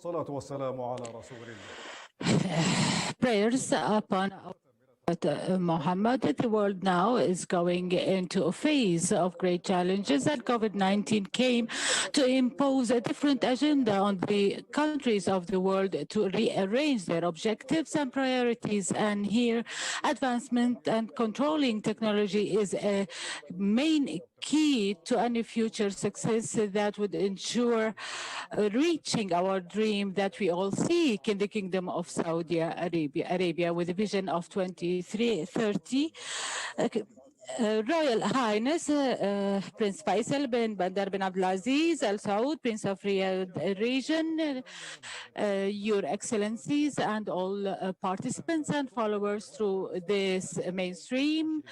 الصلاة والسلام على رسول الله. Prayers upon Muhammad. The world now is going into a phase of great challenges, and COVID-19 came to impose a different agenda on the countries of the world to rearrange their objectives and priorities. And here, advancement and controlling technology is a main key to any future success that would ensure reaching our dream that we all seek in the Kingdom of Saudi Arabia with a vision of 2030. Royal Highness Prince Faisal bin Bandar bin Abdulaziz Al Saud, Prince of Riyadh region, Your Excellencies and all participants and followers through this mainstream.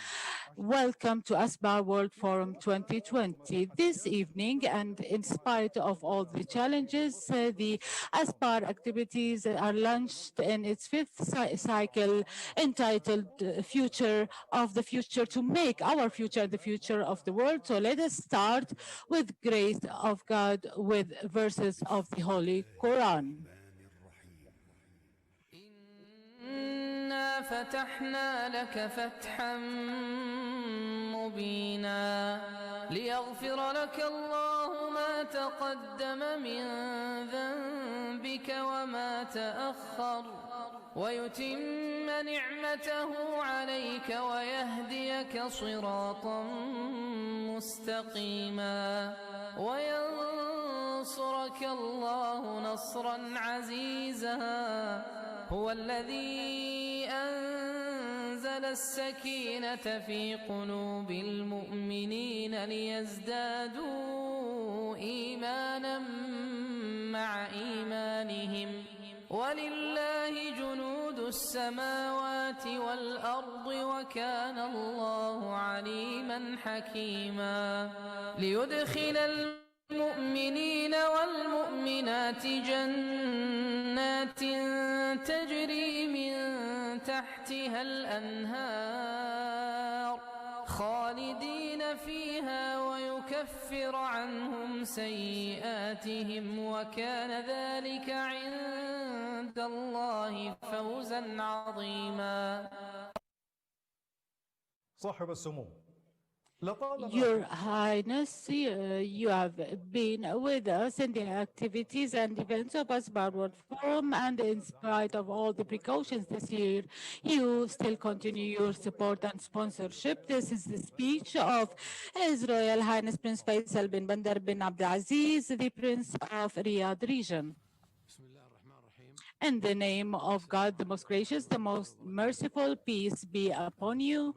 Welcome to Asbar World Forum 2020. This evening, and in spite of all the challenges, the Asbar activities are launched in its fifth cycle entitled Future of the Future, to make our future the future of the world. So let us start with grace of God with verses of the Holy Quran. إنا فتحنا لك فتحا مبينا ليغفر لك الله ما تقدم من ذنبك وما تأخر ويتم نعمته عليك ويهديك صراطا مستقيما وينصرك الله نصرا عزيزا هو الذي أنزل السكينة في قلوب المؤمنين ليزدادوا إيمانا مع إيمانهم ولله جنود السماوات والأرض وكان الله عليما حكيما ليدخل المؤمنين والمؤمنات جنات تجري من تحتها الأنهار خالدين فيها ويكفر عنهم سيئاتهم وكان ذلك عند الله فوزا عظيما. صاحب السمو، Your Highness, you have been with us in the activities and events of Asbar World Forum, and in spite of all the precautions this year, you still continue your support and sponsorship. This is the speech of His Royal Highness Prince Faisal bin Bandar bin Abdulaziz, the Prince of Riyadh region. In the name of God, the most gracious, the most merciful, peace be upon you.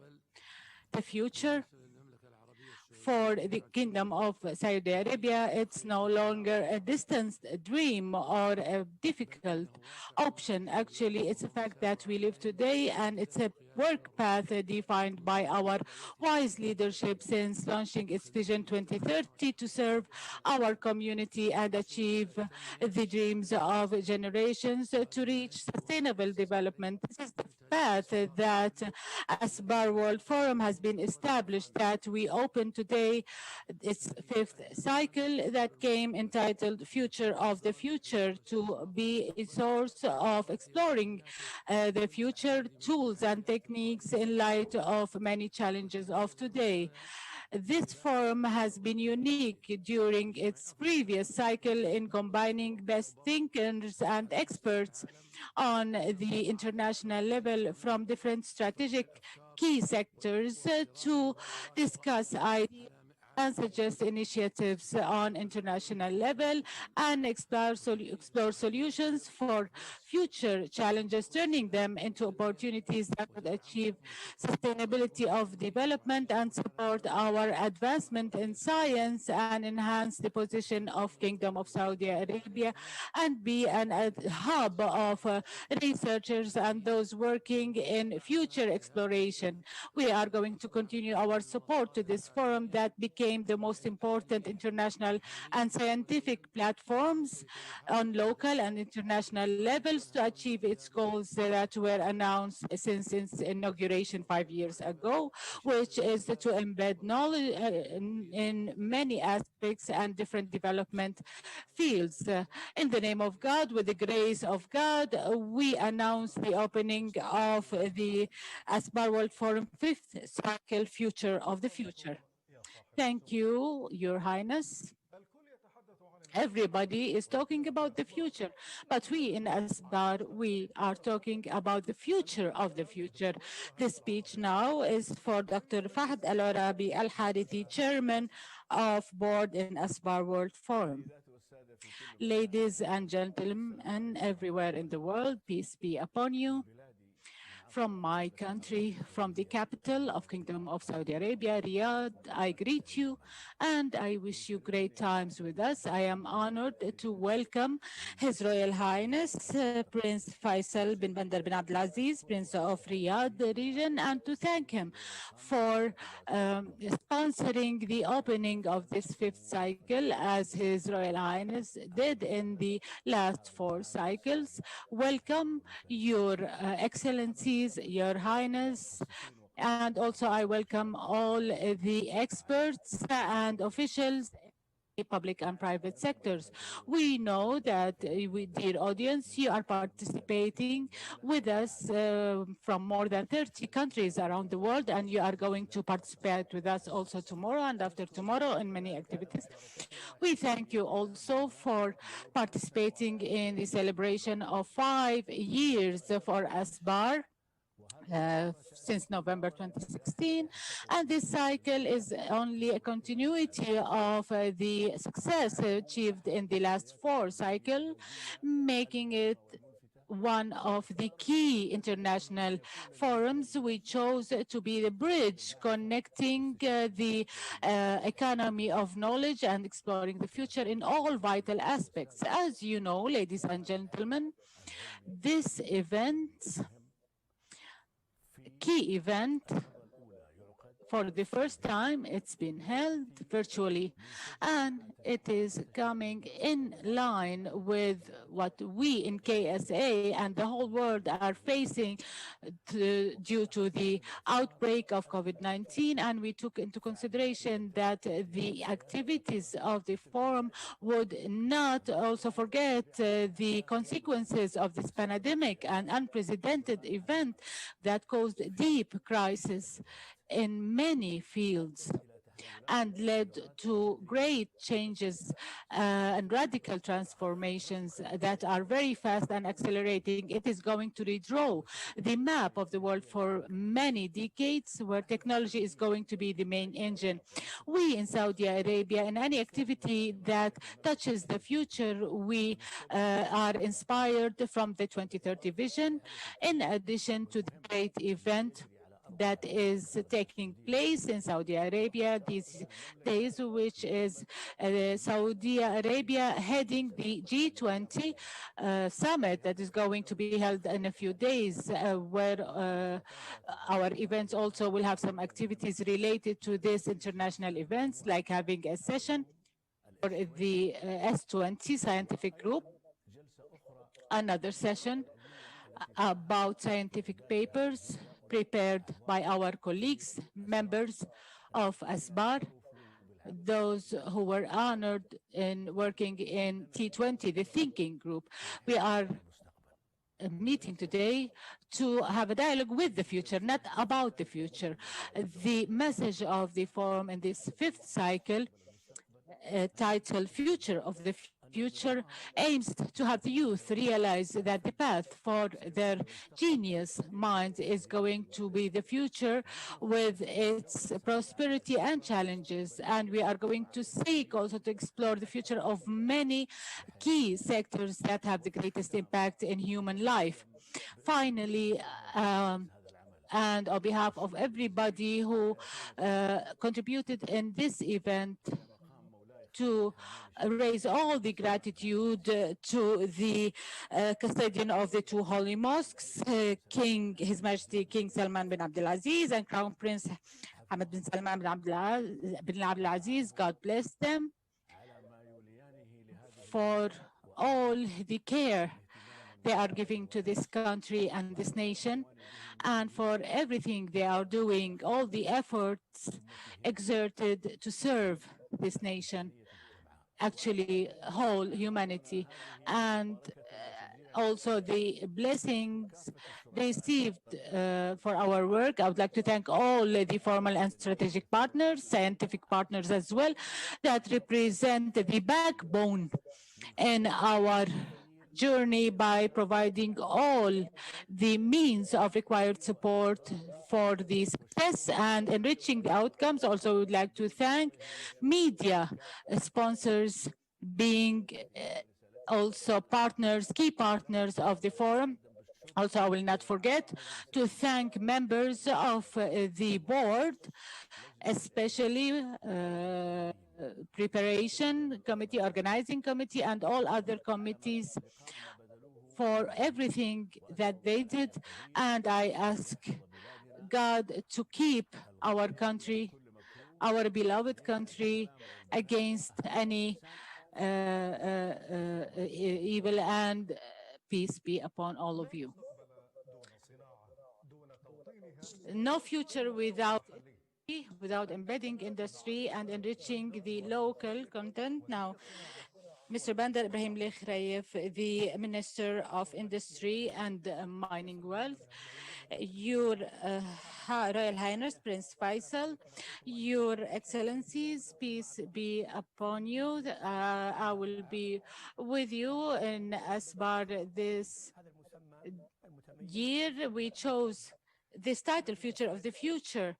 The future for the Kingdom of Saudi Arabia, it's no longer a distant dream or a difficult option. Actually, it's a fact that we live today, and it's a work path defined by our wise leadership since launching its Vision 2030 to serve our community and achieve the dreams of generations to reach sustainable development. This is the path that Asbar World Forum has been established, that we open today its fifth cycle that came entitled Future of the Future, to be a source of exploring the future tools and techniques in light of many challenges of today. This forum has been unique during its previous cycle in combining best thinkers and experts on the international level from different strategic key sectors to discuss ideas and suggest initiatives on international level and explore solutions for future challenges, turning them into opportunities that would achieve sustainability of development and support our advancement in science and enhance the position of Kingdom of Saudi Arabia and be a hub of researchers and those working in future exploration. We are going to continue our support to this forum that became became the most important international and scientific platforms on local and international levels to achieve its goals that were announced since its inauguration 5 years ago, which is to embed knowledge in many aspects and different development fields. In the name of God, with the grace of God, we announce the opening of the Asbar World Forum 5th cycle, Future of the Future. Thank you, Your Highness. Everybody is talking about the future, but we in Asbar, we are talking about the future of the future. This speech now is for Dr. Fahd Al-Arabi Al-Harithi, Chairman of Board in Asbar World Forum. Ladies and gentlemen everywhere in the world, peace be upon you. From my country, from the capital of Kingdom of Saudi Arabia, Riyadh, I greet you and I wish you great times with us. I am honored to welcome His Royal Highness Prince Faisal bin Bandar bin Abdulaziz, Prince of Riyadh region, and to thank him for sponsoring the opening of this 5th cycle as His Royal Highness did in the last 4 cycles. Welcome, Your Excellencies, Your Highness, and also I welcome all the experts and officials in the public and private sectors. We know that, dear audience, you are participating with us from more than 30 countries around the world, and you are going to participate with us also tomorrow and after tomorrow in many activities. We thank you also for participating in the celebration of 5 years for Asbar. Since November 2016, and this cycle is only a continuity of the success achieved in the last 4 cycles, making it one of the key international forums. We chose to be the bridge connecting the economy of knowledge and exploring the future in all vital aspects. As you know, ladies and gentlemen, this key event, for the first time, it's been held virtually, and it is coming in line with what we in KSA and the whole world are facing due to the outbreak of COVID-19, and we took into consideration that the activities of the forum would not also forget the consequences of this pandemic, an unprecedented event that caused deep crisis in many fields and led to great changes and radical transformations that are very fast and accelerating. It is going to redraw the map of the world for many decades, where technology is going to be the main engine. We in Saudi Arabia, in any activity that touches the future, we are inspired from the 2030 vision, in addition to the great event that is taking place in Saudi Arabia these days, which is Saudi Arabia heading the G20 summit that is going to be held in a few days, where our events also will have some activities related to this international events, like having a session for the S20 scientific group, another session about scientific papers prepared by our colleagues, members of Asbar, those who were honored in working in T20, the thinking group. We are meeting today to have a dialogue with the future, not about the future. The message of the forum in this 5th cycle, titled Future of the Future, aims to have the youth realize that the path for their genius minds is going to be the future with its prosperity and challenges. And we are going to seek also to explore the future of many key sectors that have the greatest impact in human life. Finally, and on behalf of everybody who contributed in this event, to raise all the gratitude to the custodian of the 2 holy mosques, His Majesty King Salman bin Abdulaziz and Crown Prince Ahmed bin Salman bin Abdul Aziz, God bless them for all the care they are giving to this country and this nation, and for everything they are doing, all the efforts exerted to serve this nation, actually whole humanity, and also the blessings received for our work. I would like to thank all the formal and strategic partners, scientific partners as well, that represent the backbone in our journey by providing all the means of required support for the success and enriching the outcomes. Also, we would like to thank media sponsors being also partners, key partners of the forum. Also, I will not forget to thank members of the board, especially preparation committee, organizing committee, and all other committees for everything that they did. And I ask God to keep our country, our beloved country, against any evil, and peace be upon all of you. No future without embedding industry and enriching the local content. Now, Mr. Bandar Ibrahim Lekhrayev, the Minister of Industry and Mining Wealth, Your Royal Highness Prince Faisal, Your Excellencies, peace be upon you. I will be with you in Asbar this year. We chose this title, Future of the Future,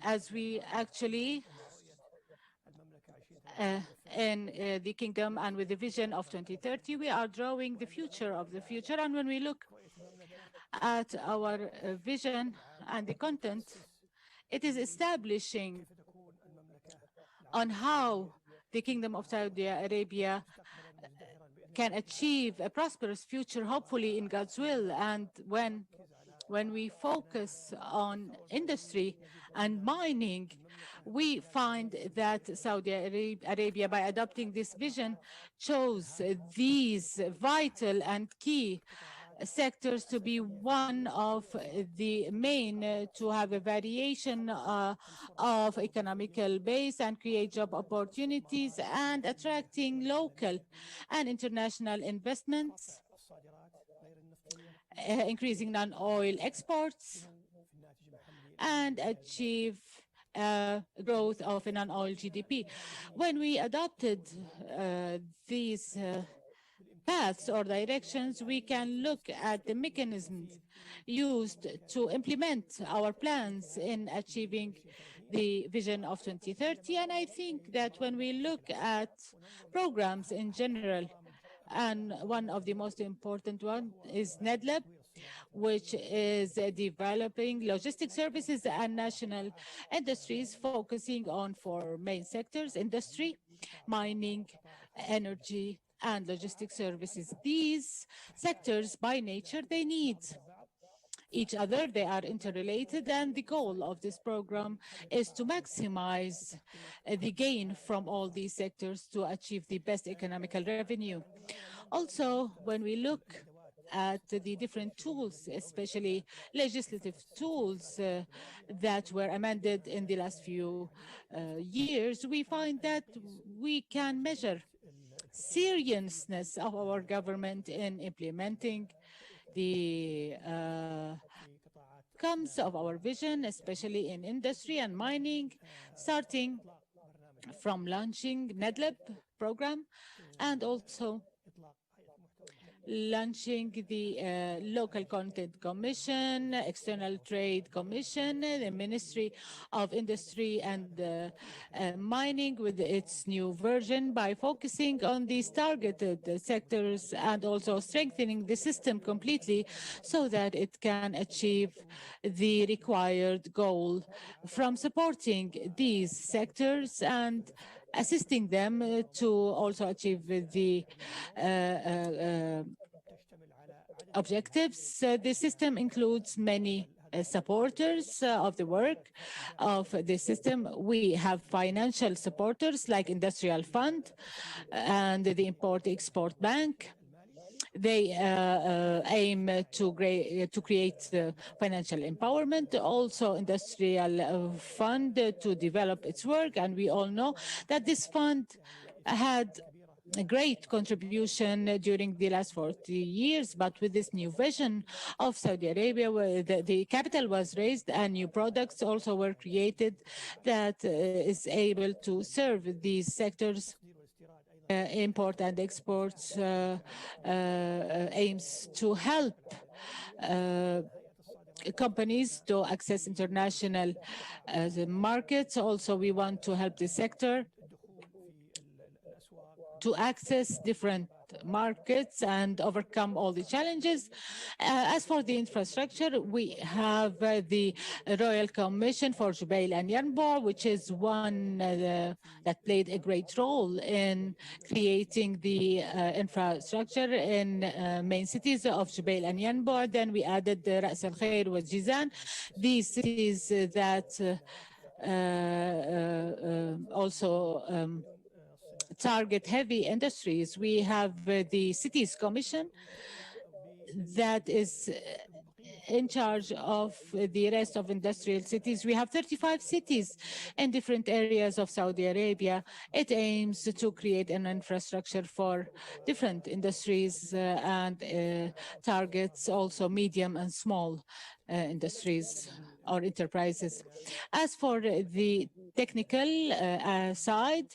as we actually in the kingdom and with the vision of 2030, we are drawing the future of the future. And when we look at our vision and the content, it is establishing on how the Kingdom of Saudi Arabia can achieve a prosperous future, hopefully in God's will. And when we focus on industry and mining, we find that Saudi Arabia, by adopting this vision, chose these vital and key sectors to be one of the main to have a variation of economical base and create job opportunities and attracting local and international investments, increasing non-oil exports, and achieve growth of a non-oil GDP. When we adopted these paths or directions, we can look at the mechanisms used to implement our plans in achieving the vision of 2030. And I think that when we look at programs in general, and one of the most important one is NEDLAB, which is developing logistic services and national industries, focusing on four main sectors: industry, mining, energy, and logistic services. These sectors, by nature, they need each other, they are interrelated, and the goal of this program is to maximize the gain from all these sectors to achieve the best economical revenue. Also, when we look at the different tools, especially legislative tools that were amended in the last few years, we find that we can measure seriousness of our government in implementing the outcomes of our vision, especially in industry and mining, starting from launching NEDLAB program and also launching the Local Content Commission, External Trade Commission, the Ministry of Industry and Mining with its new version by focusing on these targeted sectors and also strengthening the system completely so that it can achieve the required goal from supporting these sectors and assisting them to also achieve the objectives. The system includes many supporters of the work of the system. We have financial supporters like Industrial Fund and the Import-Export Bank. They aim to create financial empowerment, also industrial fund to develop its work. And we all know that this fund had a great contribution during the last 40 years, but with this new vision of Saudi Arabia, where the capital was raised and new products also were created that is able to serve these sectors. Import and exports aims to help companies to access international markets. Also, we want to help the sector to access different markets and overcome all the challenges. As for the infrastructure, we have the Royal Commission for Jubail and Yanbu, which is one that played a great role in creating the infrastructure in main cities of Jubail and Yanbu. Then we added Ras Al Khair with Jizan, these cities that also target heavy industries. We have the Cities Commission that is in charge of the rest of industrial cities. We have 35 cities in different areas of Saudi Arabia. It aims to create an infrastructure for different industries and targets also medium and small industries or enterprises. As for the technical side,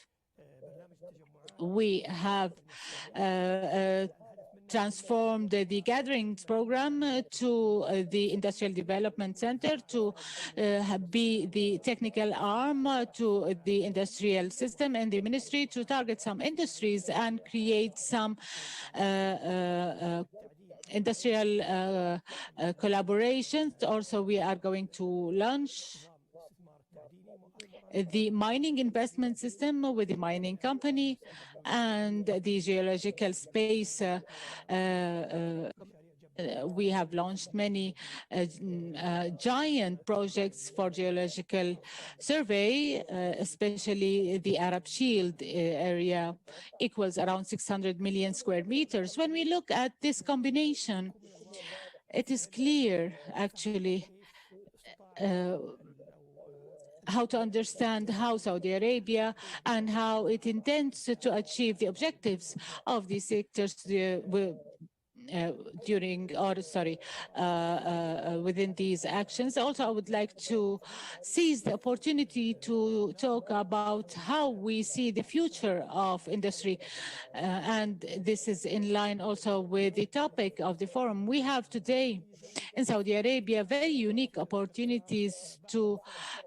we have transformed the gatherings program to the Industrial Development Center to be the technical arm to the industrial system and the ministry to target some industries and create some industrial collaborations. Also, we are going to launch the mining investment system with the mining company and the geological space. We have launched many giant projects for geological survey, especially the Arab Shield area equals around 600 million square meters. When we look at this combination, it is clear actually how to understand how Saudi Arabia and how it intends to achieve the objectives of these sectors within these actions. Also, I would like to seize the opportunity to talk about how we see the future of industry. And this is in line also with the topic of the forum. We have today in Saudi Arabia very unique opportunities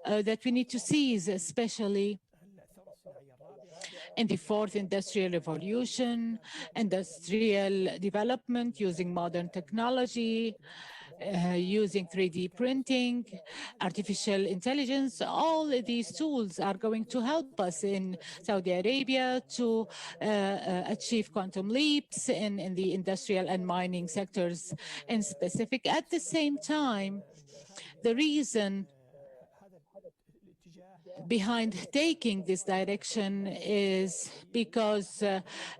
that we need to seize, especially in the fourth industrial revolution, industrial development using modern technology, using 3D printing, artificial intelligence. All these tools are going to help us in Saudi Arabia to achieve quantum leaps in the industrial and mining sectors in specific. At the same time, the reason behind taking this direction is because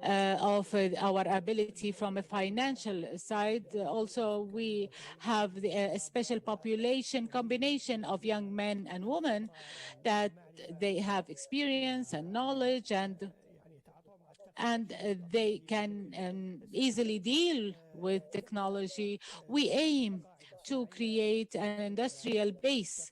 of our ability from a financial side. Also, we have a special population combination of young men and women that they have experience and knowledge and they can easily deal with technology. We aim to create an industrial base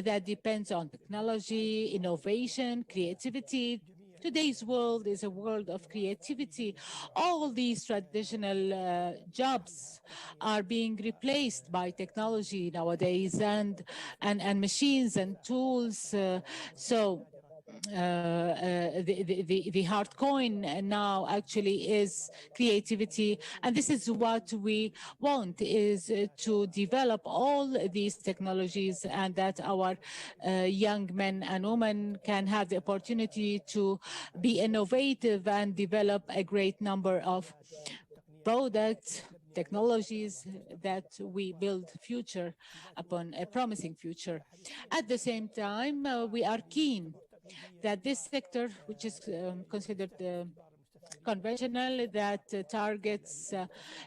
that depends on technology, innovation, creativity. Today's world is a world of creativity. All these traditional jobs are being replaced by technology nowadays and machines and tools. The hard coin now actually is creativity, and this is what we want, is to develop all these technologies and that our young men and women can have the opportunity to be innovative and develop a great number of products technologies that we build future upon a promising future. At the same time, we are keen that this sector, which is considered conventional, that targets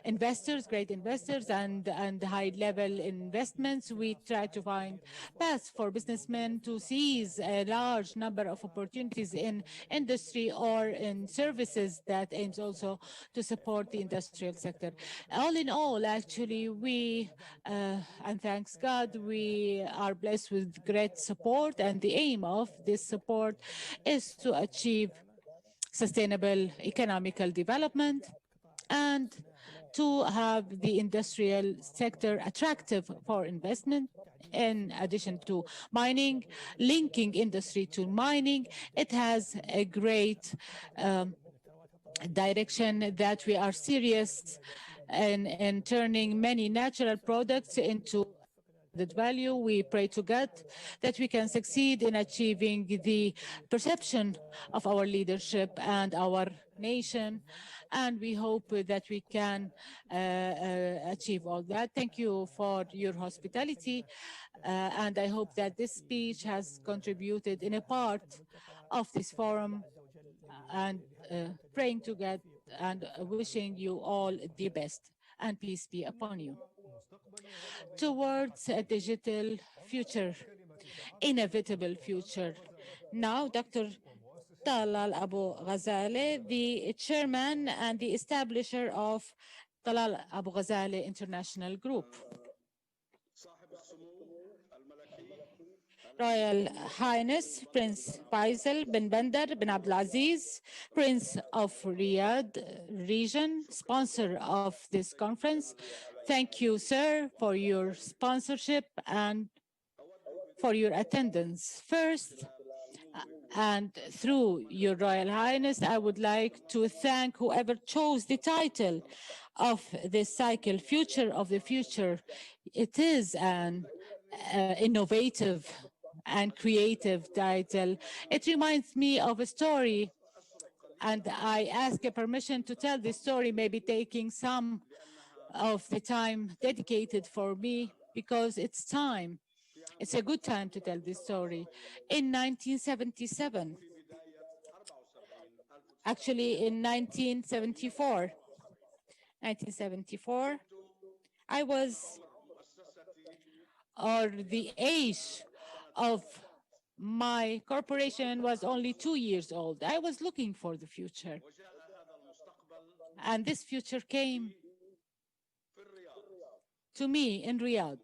investors, great investors, and high-level investments. We try to find paths for businessmen to seize a large number of opportunities in industry or in services that aims also to support the industrial sector. All in all, actually, we, and thanks God, we are blessed with great support, and the aim of this support is to achieve sustainable economical development and to have the industrial sector attractive for investment. In addition to mining, linking industry to mining, it has a great direction that we are serious in turning many natural products into added value. We pray to God that we can succeed in achieving the perception of our leadership and our nation, and we hope that we can achieve all that. Thank you for your hospitality, and I hope that this speech has contributed in a part of this forum, and praying to God and wishing you all the best, and peace be upon you. Towards a digital future, inevitable future. Now, Dr. Talal Abu Ghazale, the chairman and the establisher of Talal Abu Ghazale International Group. Royal Highness Prince Faisal bin Bandar bin Abdulaziz, Prince of Riyadh region, sponsor of this conference. Thank you, sir, for your sponsorship and for your attendance. First, and through your Royal Highness, I would like to thank whoever chose the title of this cycle, Future of the Future. It is an innovative and creative title. It reminds me of a story, and I ask a permission to tell this story, maybe taking some of the time dedicated for me, because it's time. It's a good time to tell this story. In 1977, actually in 1974, I was, or the age of my corporation was only 2 years old. I was looking for the future. And this future came to me in Riyadh,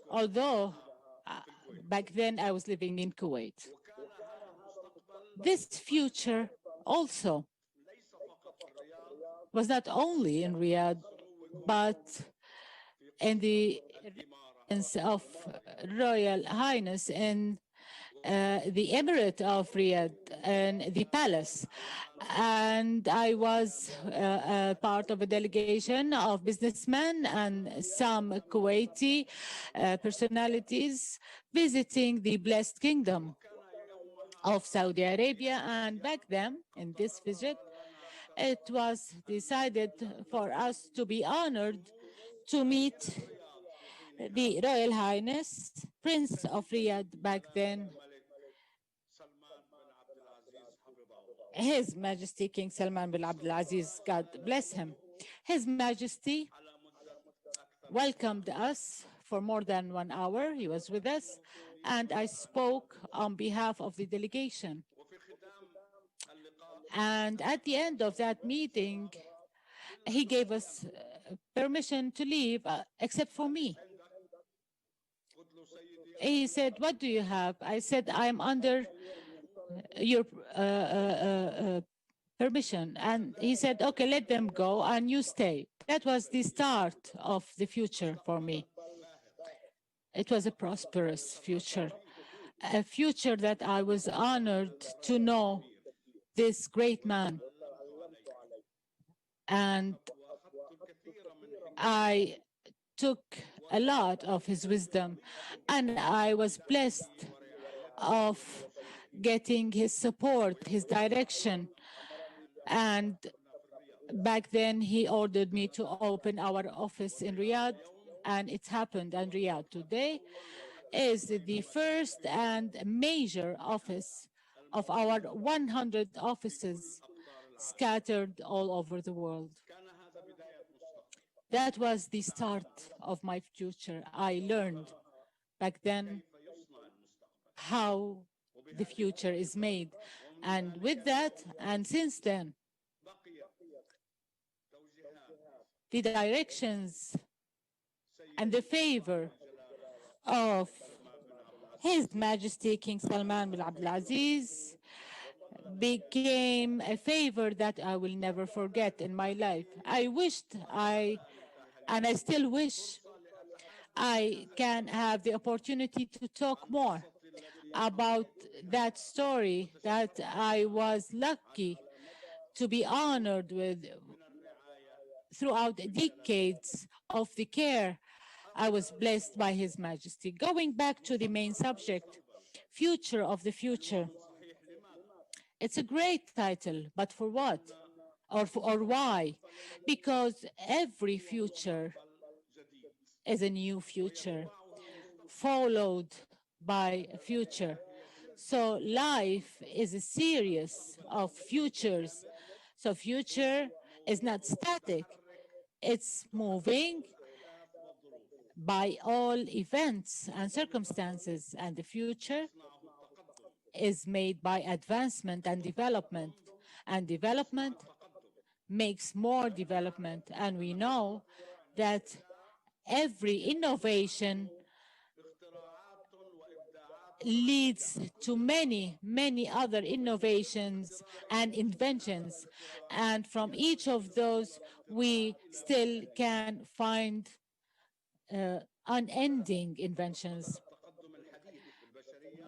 although back then I was living in Kuwait. This future also was not only in Riyadh, but in the residence of Royal Highness in the Emirate of Riyadh and the palace. And I was part of a delegation of businessmen and some Kuwaiti personalities visiting the blessed kingdom of Saudi Arabia. And back then, in this visit, it was decided for us to be honored to meet the Royal Highness, Prince of Riyadh back then, His Majesty King Salman bin Abdulaziz, God bless him. His Majesty welcomed us for more than 1 hour. He was with us, and I spoke on behalf of the delegation. And at the end of that meeting, he gave us permission to leave, except for me. He said, "What do you have?" I said, "I'm under your permission." And he said, "Okay, let them go and you stay." That was the start of the future for me. It was a prosperous future, a future that I was honored to know this great man. And I took a lot of his wisdom, and I was blessed of getting his support, his direction, and Back then, he ordered me to open our office in Riyadh, and it happened. And Riyadh today is the first and major office of our 100 offices scattered all over the world. That was the start of my future. I learned back then how the future is made. And with that, and since then, the directions and the favor of His Majesty King Salman bin Abdulaziz became a favor that I will never forget in my life. And I still wish I can have the opportunity to talk more about that story that I was lucky to be honored with throughout decades of the care I was blessed by His Majesty. Going back to the main subject, future of the future. It's a great title, but for what? Or why? Because every future is a new future, followed by a future. So life is a series of futures. So future is not static. It's moving by all events and circumstances, and the future is made by advancement and development makes more development. And we know that every innovation leads to many, many other innovations and inventions. And from each of those, we still can find unending inventions.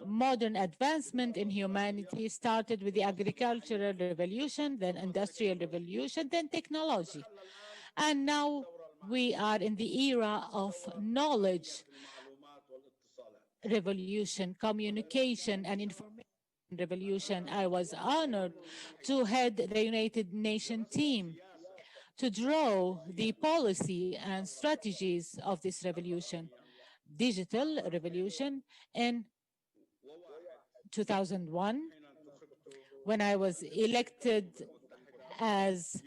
Modern advancement in humanity started with the agricultural revolution, then industrial revolution, then technology. And now we are in the era of knowledge revolution, communication and information revolution. I was honored to head the United Nations team to draw the policy and strategies of this revolution, digital revolution. In 2001, when I was elected as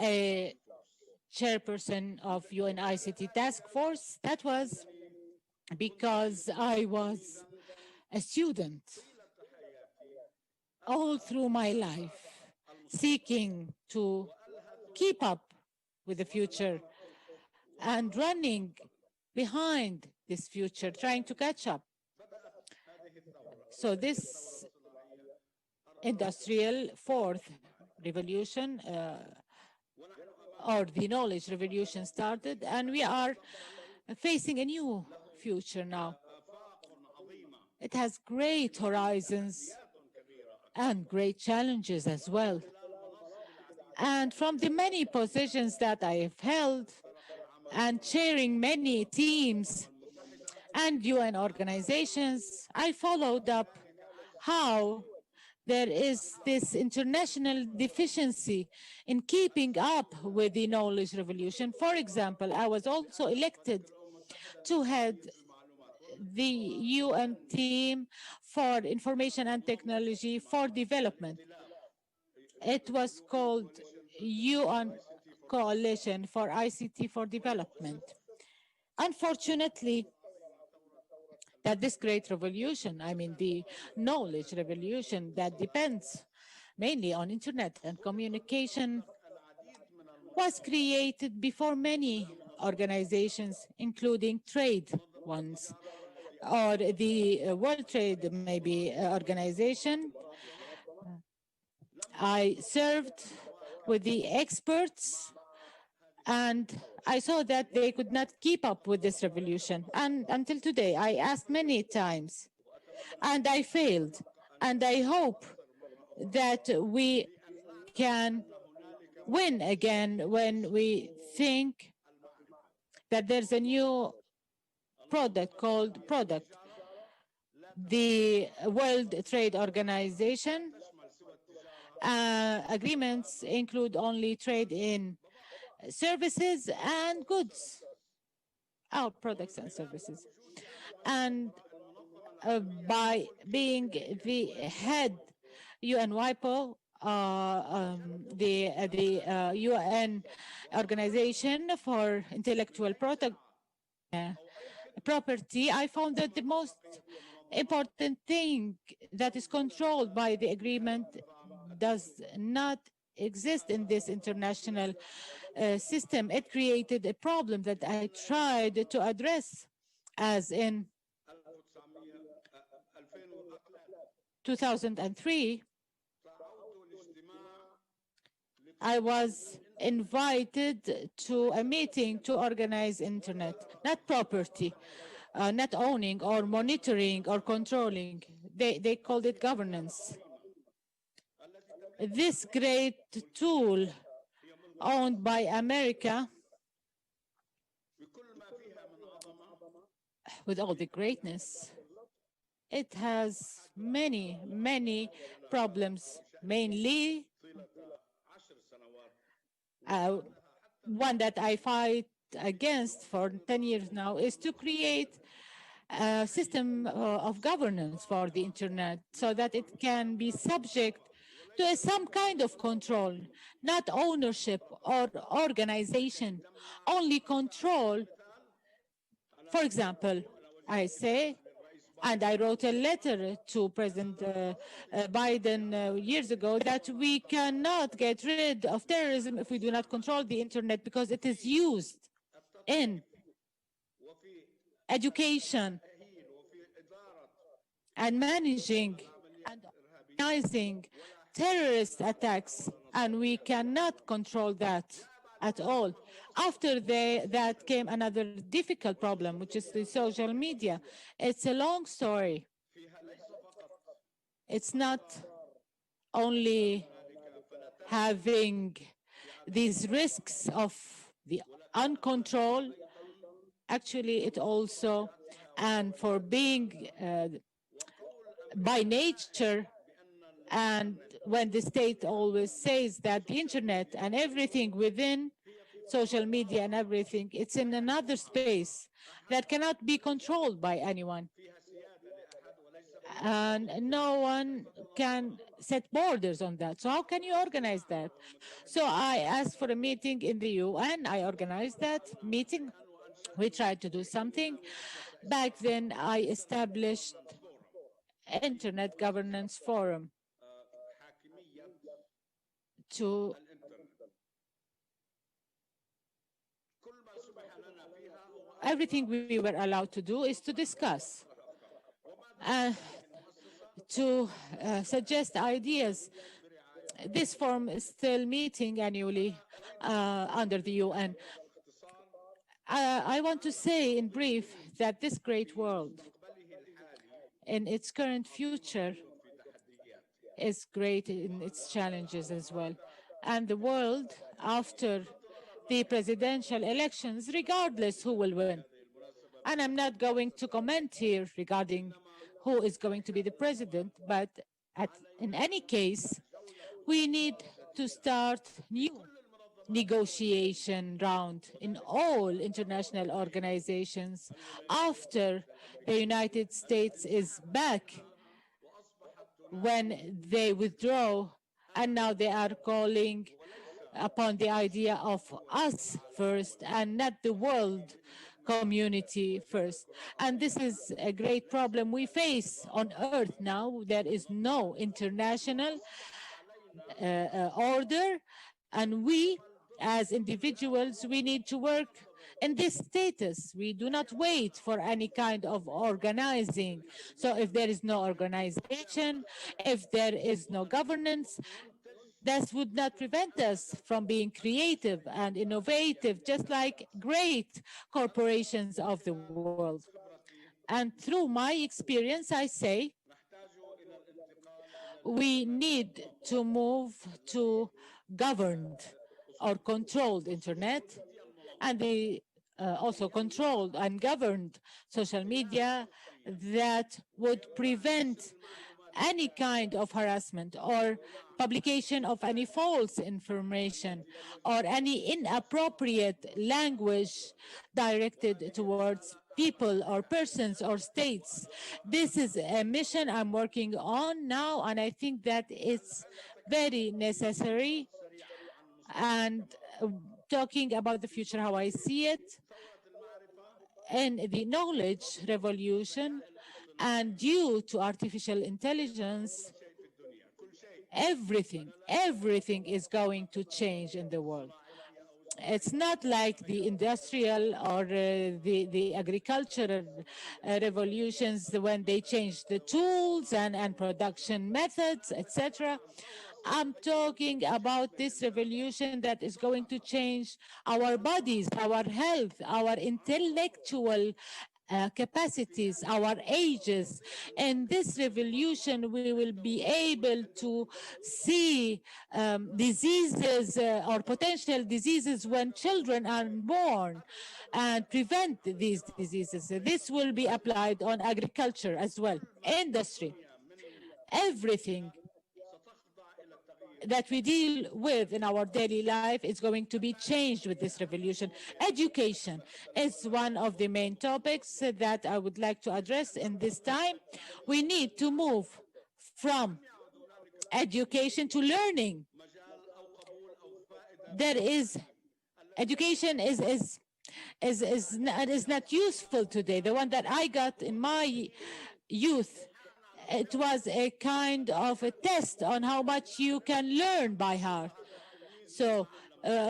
a chairperson of UN ICT task force, that was because I was a student all through my life, seeking to keep up with the future and running behind this future, trying to catch up. So this industrial fourth revolution or the knowledge revolution started, and we are facing a new future now. It has great horizons and great challenges as well. And from the many positions that I have held and chairing many teams and UN organizations, I followed up how there is this international deficiency in keeping up with the knowledge revolution. For example, I was also elected to head the UN team for information and technology for development. It was called UN Coalition for ICT for Development. Unfortunately, that this great revolution, I mean the knowledge revolution that depends mainly on internet and communication, was created before many organizations, including trade ones, or the World Trade maybe organization. I served with the experts, and I saw that they could not keep up with this revolution. And until today, I asked many times, and I failed. And I hope that we can win again when we think that there's a new product called product. The World Trade Organization Agreements include only trade in services and goods, our products and services. And by being the head UN WIPO, the UN Organization for Intellectual Property, I found that the most important thing that is controlled by the agreement does not exist in this international system. It created a problem that I tried to address, as in 2003, I was invited to a meeting to organize internet, not property, not owning or monitoring or controlling. They called it governance. This great tool owned by America, with all the greatness, it has many, many problems, mainly one that I fight against for 10 years now is to create a system of governance for the internet so that it can be subject to some kind of control, not ownership or organization, only control. For example, I say, and I wrote a letter to President Biden years ago, that we cannot get rid of terrorism if we do not control the internet, because it is used in education and managing and organizing terrorist attacks, and we cannot control that at all. After that came another difficult problem, which is the social media. It's a long story. It's not only having these risks of the uncontrolled, actually it also, and for being by nature, and when the state always says that the internet and everything within social media and everything, it's in another space that cannot be controlled by anyone. And no one can set borders on that. So how can you organize that? So I asked for a meeting in the UN. I organized that meeting. We tried to do something. Back then, I established Internet Governance Forum to everything we were allowed to do is to discuss, to suggest ideas. This forum is still meeting annually under the UN. I want to say in brief that this great world in its current future is great in its challenges as well. And the world after the presidential elections, regardless who will win. And I'm not going to comment here regarding who is going to be the president, but in any case, we need to start new negotiation round in all international organizations after the United States is back, when they withdraw, and now they are calling upon the idea of us first and not the world community first. And this is a great problem we face on Earth now. There is no international order, and we as individuals, we need to work in this status. We do not wait for any kind of organizing. So if there is no organization, if there is no governance, that would not prevent us from being creative and innovative, just like great corporations of the world. And through my experience, I say, we need to move to governed or controlled internet, and the also controlled and governed social media that would prevent any kind of harassment or publication of any false information or any inappropriate language directed towards people or persons or states. This is a mission I'm working on now, and I think that it's very necessary. And talking about the future, how I see it, in the knowledge revolution, and due to artificial intelligence, everything is going to change in the world. It's not like the industrial or the agricultural revolutions when they changed the tools and production methods, etc. I'm talking about this revolution that is going to change our bodies, our health, our intellectual capacities, our ages. In this revolution, we will be able to see diseases or potential diseases when children are born and prevent these diseases. This will be applied on agriculture as well, industry, everything that we deal with in our daily life is going to be changed with this revolution. Education is one of the main topics that I would like to address in this time. We need to move from education to learning. Education is not useful today. The one that I got in my youth, it was a kind of a test on how much you can learn by heart. So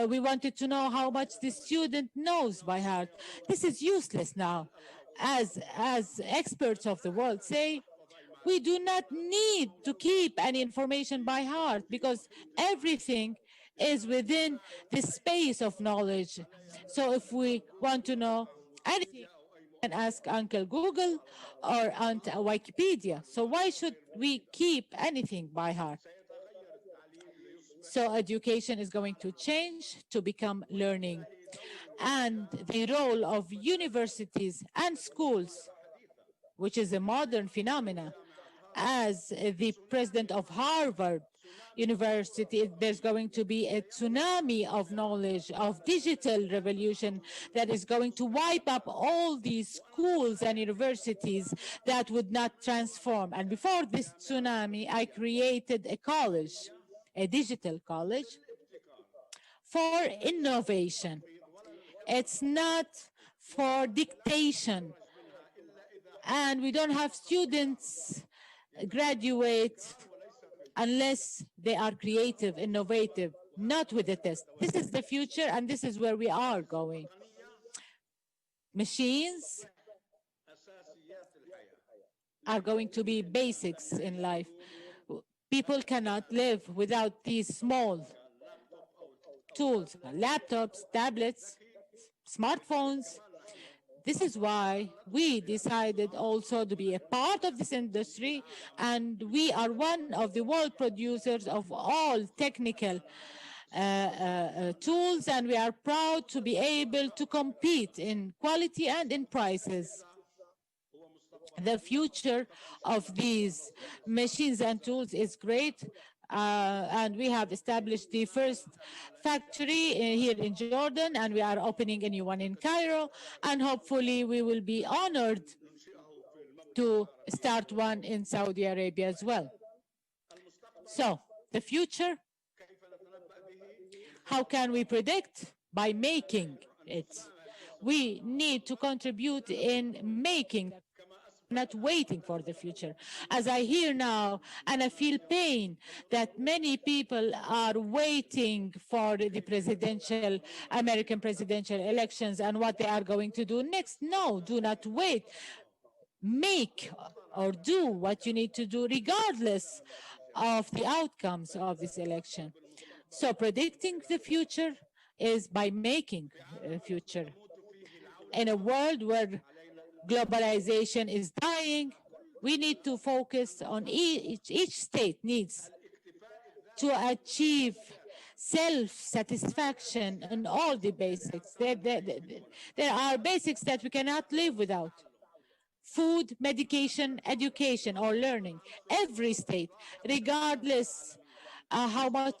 we wanted to know how much the student knows by heart. This is useless now. As experts of the world say, we do not need to keep any information by heart because everything is within the space of knowledge. So if we want to know anything, and ask Uncle Google or Aunt Wikipedia. So why should we keep anything by heart? So education is going to change to become learning. And the role of universities and schools, which is a modern phenomenon, as the president of Harvard University, there's going to be a tsunami of knowledge, of digital revolution that is going to wipe up all these schools and universities that would not transform. And before this tsunami, I created a college, a digital college for innovation. It's not for dictation. And we don't have students graduate unless they are creative, innovative, not with a test. This is the future, and this is where we are going. Machines are going to be basics in life. People cannot live without these small tools, laptops, tablets, smartphones. This is why we decided also to be a part of this industry, and we are one of the world producers of all technical tools, and we are proud to be able to compete in quality and in prices. The future of these machines and tools is great. And we have established the first factory here in Jordan, and we are opening a new one in Cairo, and hopefully we will be honored to start one in Saudi Arabia as well. So the future, how can we predict? By making it. We need to contribute in making, not waiting for the future. As I hear now, and I feel pain that many people are waiting for the American presidential elections and what they are going to do next. No, do not wait. Make or do what you need to do regardless of the outcomes of this election. So predicting the future is by making a future. In a world where globalization is dying, we need to focus on each state needs to achieve self-satisfaction in all the basics. There are basics that we cannot live without. food, medication, education, or learning. Every state, regardless how much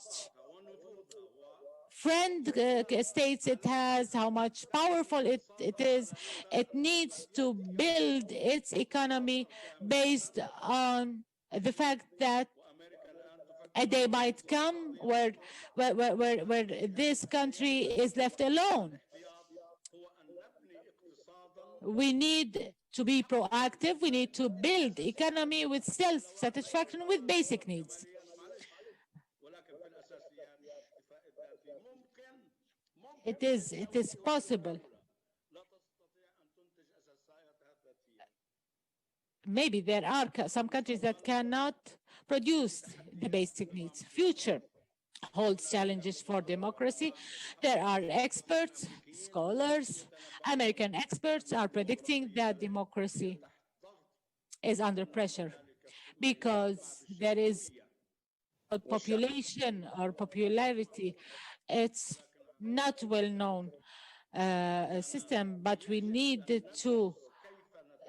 states it has, how much powerful it is, it needs to build its economy based on the fact that a day might come where this country is left alone. We need to be proactive. We need to build economy with self-satisfaction, with basic needs. It is possible. Maybe there are some countries that cannot produce the basic needs. Future holds challenges for democracy. There are experts, scholars, American experts are predicting that democracy is under pressure because there is a population or popularity. It's not well known system, but we need to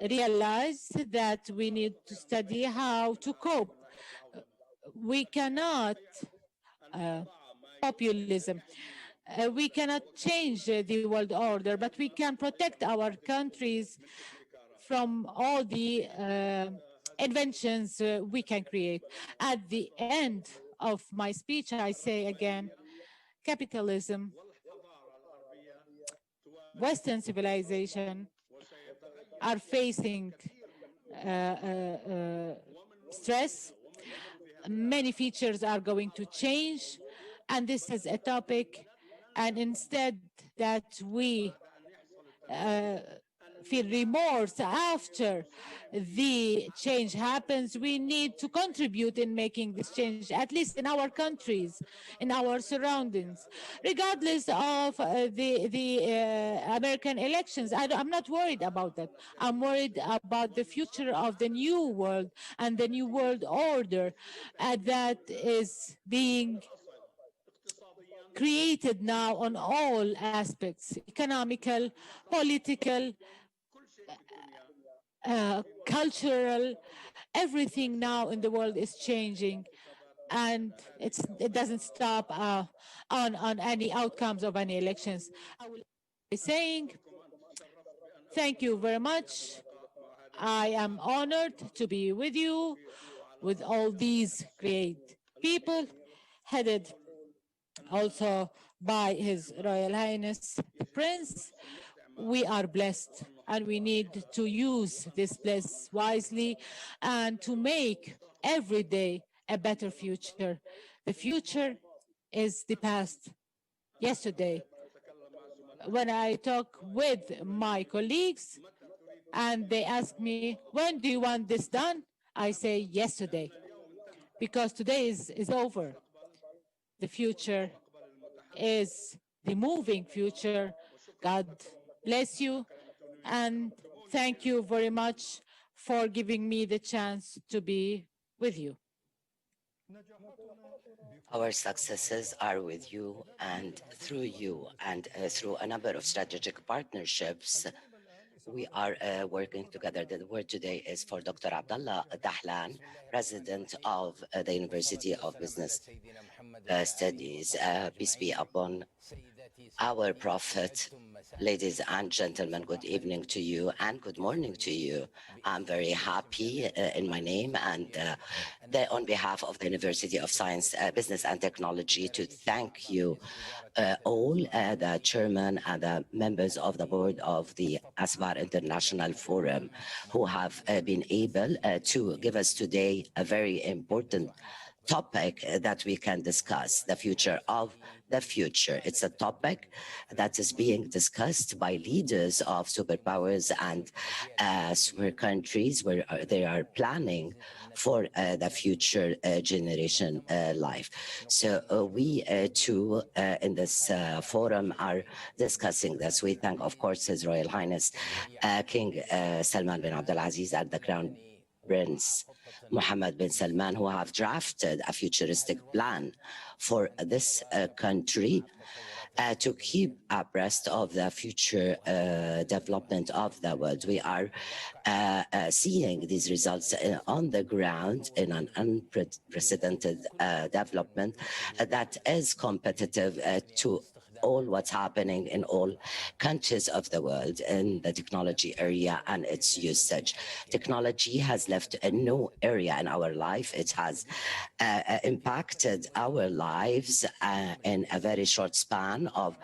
realize that we need to study how to cope. We cannot populism. We cannot change the world order, but we can protect our countries from all the inventions we can create. At the end of my speech, I say again, capitalism, Western civilization are facing stress. Many features are going to change, and this is a topic. And instead that we feel remorse after the change happens, we need to contribute in making this change, at least in our countries, in our surroundings. Regardless of the American elections, I'm not worried about that. I'm worried about the future of the new world and the new world order that is being created now on all aspects, economical, political, cultural. Everything now in the world is changing, and it doesn't stop on any outcomes of any elections. I will be saying thank you very much. I am honored to be with you, with all these great people, headed also by His Royal Highness the Prince. We are blessed, and we need to use this bliss wisely and to make every day a better future. The future is the past. Yesterday, when I talk with my colleagues and they ask me, when do you want this done? I say yesterday, because today is over. The future is the moving future. God bless you, and thank you very much for giving me the chance to be with you. Our successes are with you and through you, and through a number of strategic partnerships. We are working together. The word today is for Dr. Abdullah Dahlan, President of the University of Business Studies. Peace be upon our Prophet. Ladies and gentlemen, good evening to you and good morning to you. I'm very happy in my name and on behalf of the University of Science, Business and Technology to thank you all, the chairman and the members of the board of the Asbar International Forum, who have been able to give us today a very important topic that we can discuss, the future of the future. It's a topic that is being discussed by leaders of superpowers and super countries where they are planning for the future generation life. So we too in this forum are discussing this. We thank, of course, His Royal Highness King Salman bin Abdulaziz and the Crown Prince Mohammed bin Salman, who have drafted a futuristic plan for this country to keep abreast of the future development of the world. We are seeing these results on the ground in an unprecedented development that is competitive to all what's happening in all countries of the world in the technology area and its usage. Technology has left no area in our life. It has impacted our lives in a very short span of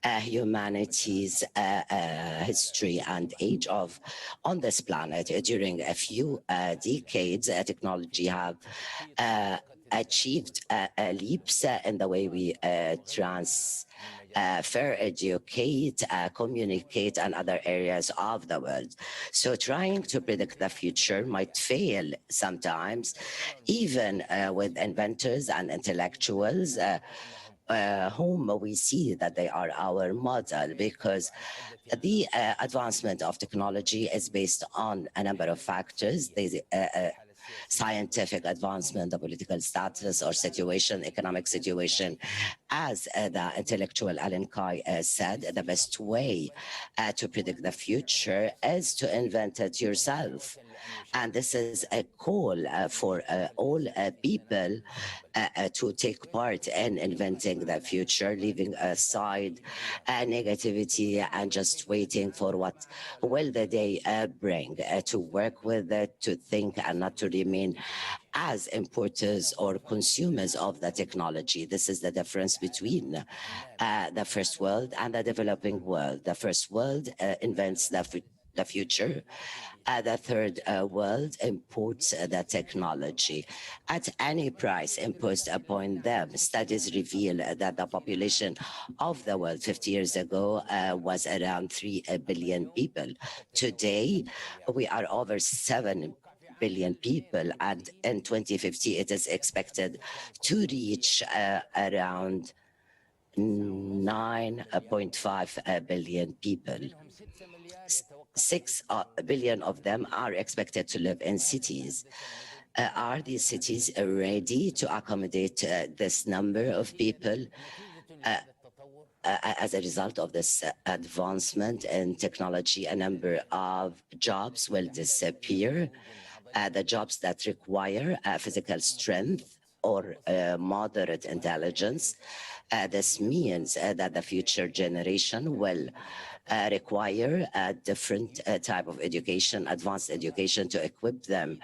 humanity's history and age of on this planet. During a few decades, technology have achieved leaps in the way we transfer, educate, communicate, and other areas of the world. So trying to predict the future might fail sometimes, even with inventors and intellectuals whom we see that they are our model, because the advancement of technology is based on a number of factors. Scientific advancement, the political status or situation, economic situation. As the intellectual Alan Kay said, the best way to predict the future is to invent it yourself. And this is a call for all people to take part in inventing the future, leaving aside negativity and just waiting for what will the day bring, to work with it, to think and not to remain as importers or consumers of the technology. This is the difference between the first world and the developing world. The first world invents the future. The third world imports the technology at any price imposed upon them. Studies reveal that the population of the world 50 years ago was around 3 billion people. Today, we are over 7 billion people, and in 2050 it is expected to reach around 9.5 billion people. 6 billion of them are expected to live in cities. Are these cities ready to accommodate this number of people? As a result of this advancement in technology, a number of jobs will disappear. The jobs that require physical strength or moderate intelligence. This means that the future generation will require a different type of education, advanced education, to equip them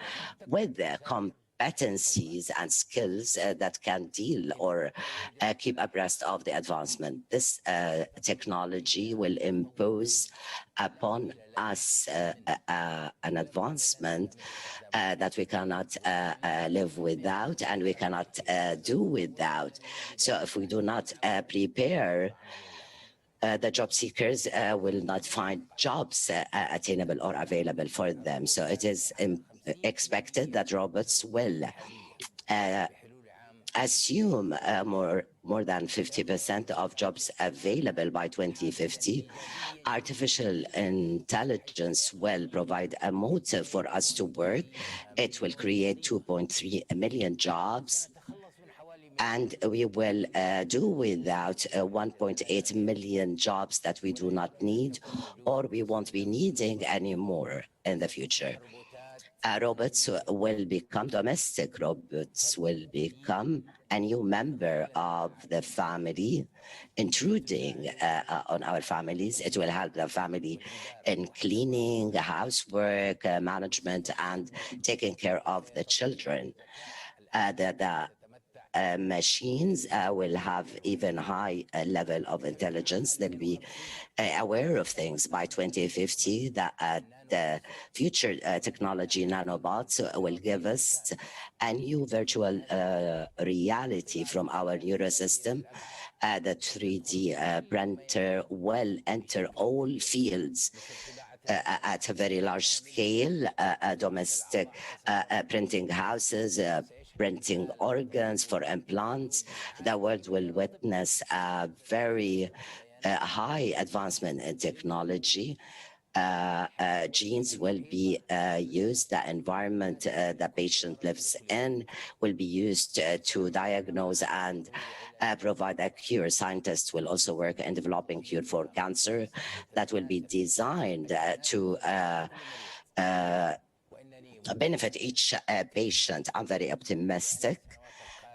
with the competencies and skills that can deal or keep abreast of the advancement. This technology will impose upon us an advancement that we cannot live without and we cannot do without. So if we do not prepare, the job seekers will not find jobs attainable or available for them. So it is expected that robots will assume more than 50% of jobs available by 2050. Artificial intelligence will provide a motive for us to work. It will create 2.3 million jobs. And we will do without 1.8 million jobs that we do not need or we won't be needing anymore in the future. Robots will become domestic. Robots will become a new member of the family, intruding on our families. It will help the family in cleaning, housework, management, and taking care of the children. Machines will have even high level of intelligence. They'll be aware of things by 2050. The future technology nanobots will give us a new virtual reality from our neurosystem. The 3D printer will enter all fields at a very large scale, domestic printing houses, printing organs for implants. The world will witness a very high advancement in technology. genes will be used. The environment the patient lives in will be used to diagnose and provide a cure. Scientists will also work in developing cure for cancer that will be designed to benefit each patient. I'm very optimistic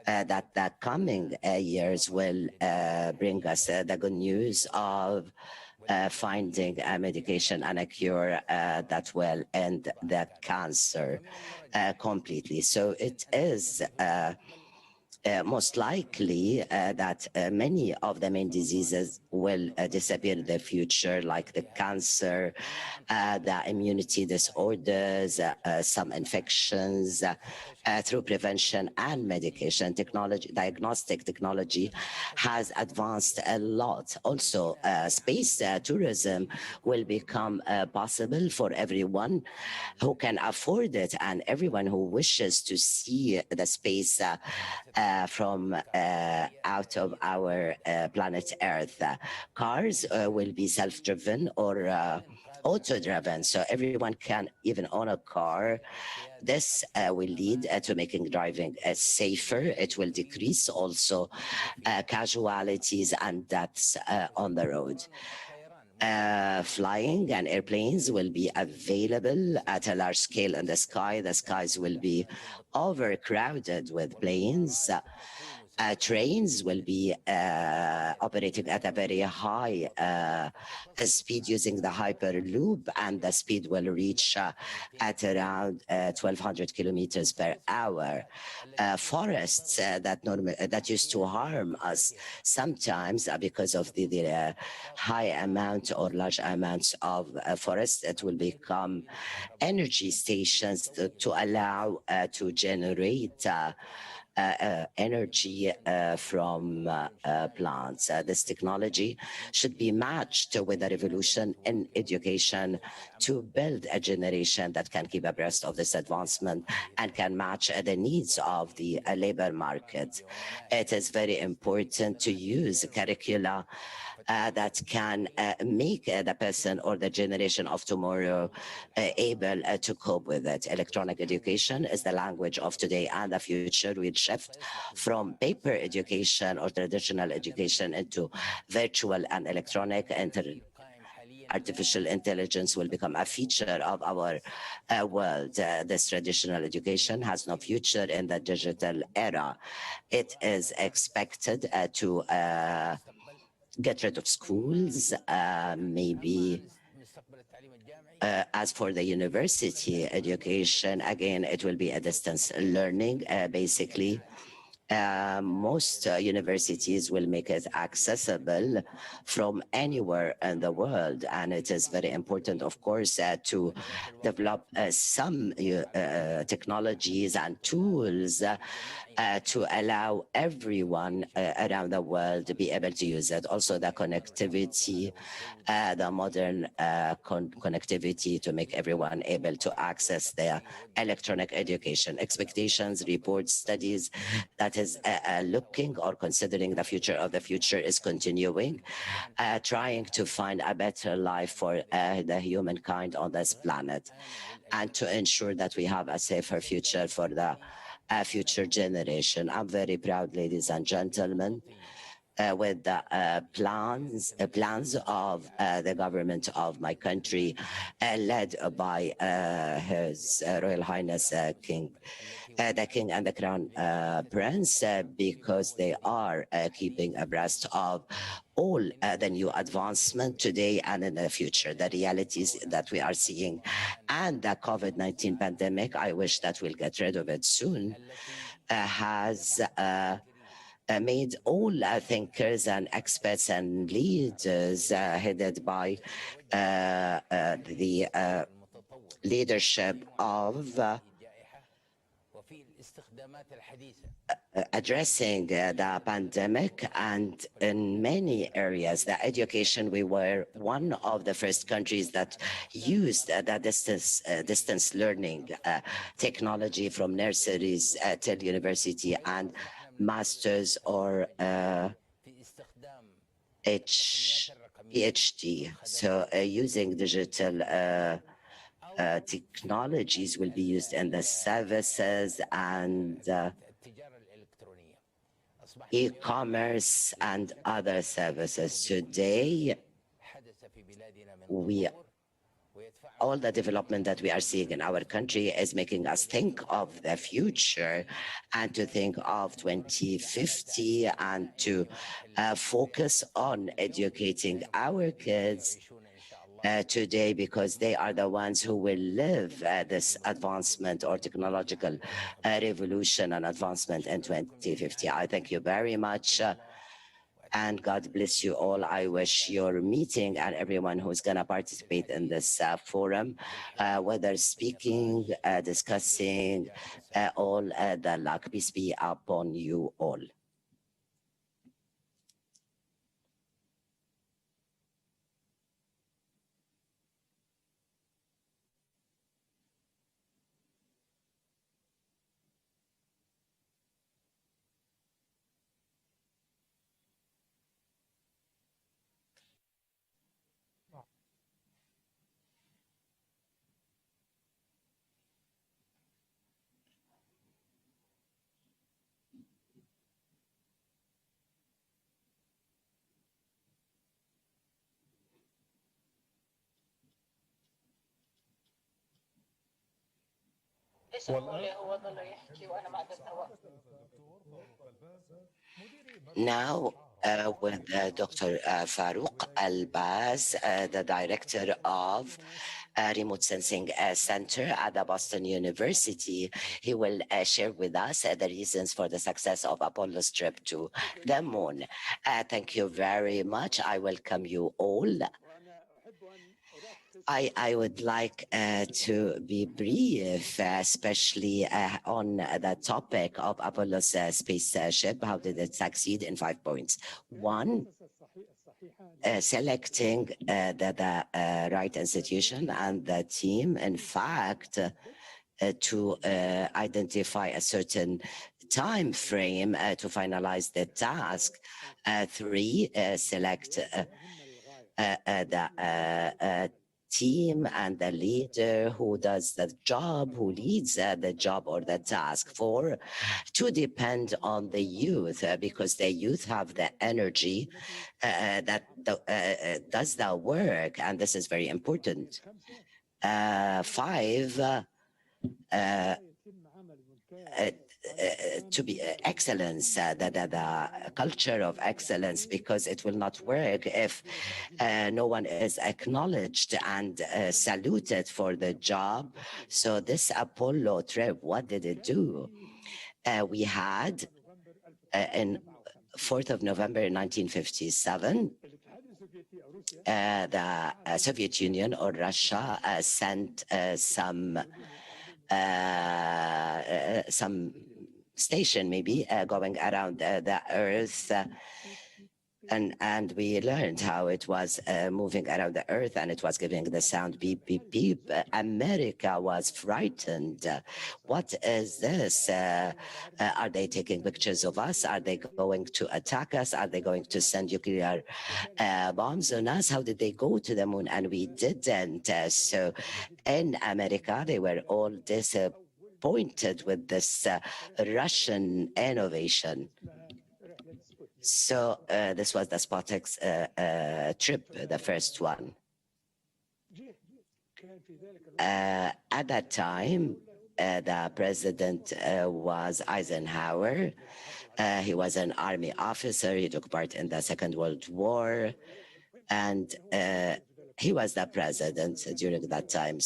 that the coming years will bring us the good news of finding a medication and a cure that will end the cancer completely. So it is most likely that many of the main diseases will disappear in the future, like the cancer, the immunity disorders, some infections, through prevention and medication. Technology, diagnostic technology has advanced a lot. Also, space tourism will become possible for everyone who can afford it and everyone who wishes to see the space from out of our planet Earth. Cars will be self-driven or auto-driven, so everyone can even own a car. This will lead to making driving safer. It will decrease also casualties and deaths on the road. Flying and airplanes will be available at a large scale in the sky. The skies will be overcrowded with planes. Trains will be operating at a very high speed using the Hyperloop, and the speed will reach at around 1,200 kilometers per hour. Forests that used to harm us sometimes because of the high amount or large amounts of forests, it will become energy stations to allow to generate energy from plants. This technology should be matched with a revolution in education to build a generation that can keep abreast of this advancement and can match the needs of the labor market. It is very important to use curricula that can make the person or the generation of tomorrow able to cope with it. Electronic education is the language of today and the future. We'll shift from paper education or traditional education into virtual and electronic. Artificial intelligence will become a feature of our world. This traditional education has no future in the digital era. It is expected to get rid of schools, maybe. As for the university education, again, it will be a distance learning, basically. Most universities will make it accessible from anywhere in the world, and it is very important, of course, to develop some technologies and tools to allow everyone around the world to be able to use it. Also, the connectivity, the modern connectivity to make everyone able to access their electronic education. Expectations, reports, studies that is looking or considering the future of the future is continuing, trying to find a better life for the humankind on this planet, and to ensure that we have a safer future for the future generation. I'm very proud, ladies and gentlemen, with the plans of the government of my country, led by His Royal Highness the King and the Crown Prince, because they are keeping abreast of all the new advancement today and in the future, the realities that we are seeing. And the COVID-19 pandemic, I wish that we'll get rid of it soon, has made all thinkers and experts and leaders headed by the leadership of addressing the pandemic. And in many areas, the education, we were one of the first countries that used the distance learning technology from nurseries till university and masters or PhD. So using digital technologies will be used in the services and e-commerce and other services. Today, all the development that we are seeing in our country is making us think of the future and to think of 2050 and to focus on educating our kids today, because they are the ones who will live this advancement or technological revolution and advancement in 2050. I thank you very much. And God bless you all. I wish your meeting and everyone who's going to participate in this forum, whether speaking, discussing, all the luck. Peace be upon you all. Now, with Dr. Farouk Albaz, the director of Remote Sensing Center at the Boston University. He will share with us the reasons for the success of Apollo's trip to the moon. Thank you very much. I welcome you all. I would like to be brief, especially on the topic of Apollo's spaceship. How did it succeed in 5 points? One, selecting the right institution and the team, in fact, to identify a certain time frame to finalize the task. 3, select the team and the leader who does the job, who leads the job or the task. 4, to depend on the youth, because the youth have the energy that does the work, and this is very important. 5, to be excellence, the culture of excellence, because it will not work if no one is acknowledged and saluted for the job. So this Apollo trip, what did it do? We had in 4th of November 1957, the Soviet Union or Russia sent some station maybe going around the Earth, and we learned how it was moving around the Earth, and it was giving the sound beep, beep, beep. America was frightened. What is this? Are they taking pictures of us? Are they going to attack us? Are they going to send nuclear bombs on us? How did they go to the moon? And we didn't. So in America, they were all disappointed with this Russian innovation. So this was the SpaceX trip, the first one. At that time, the president was Eisenhower. He was an army officer. He took part in the Second World War, and he was the president during that time.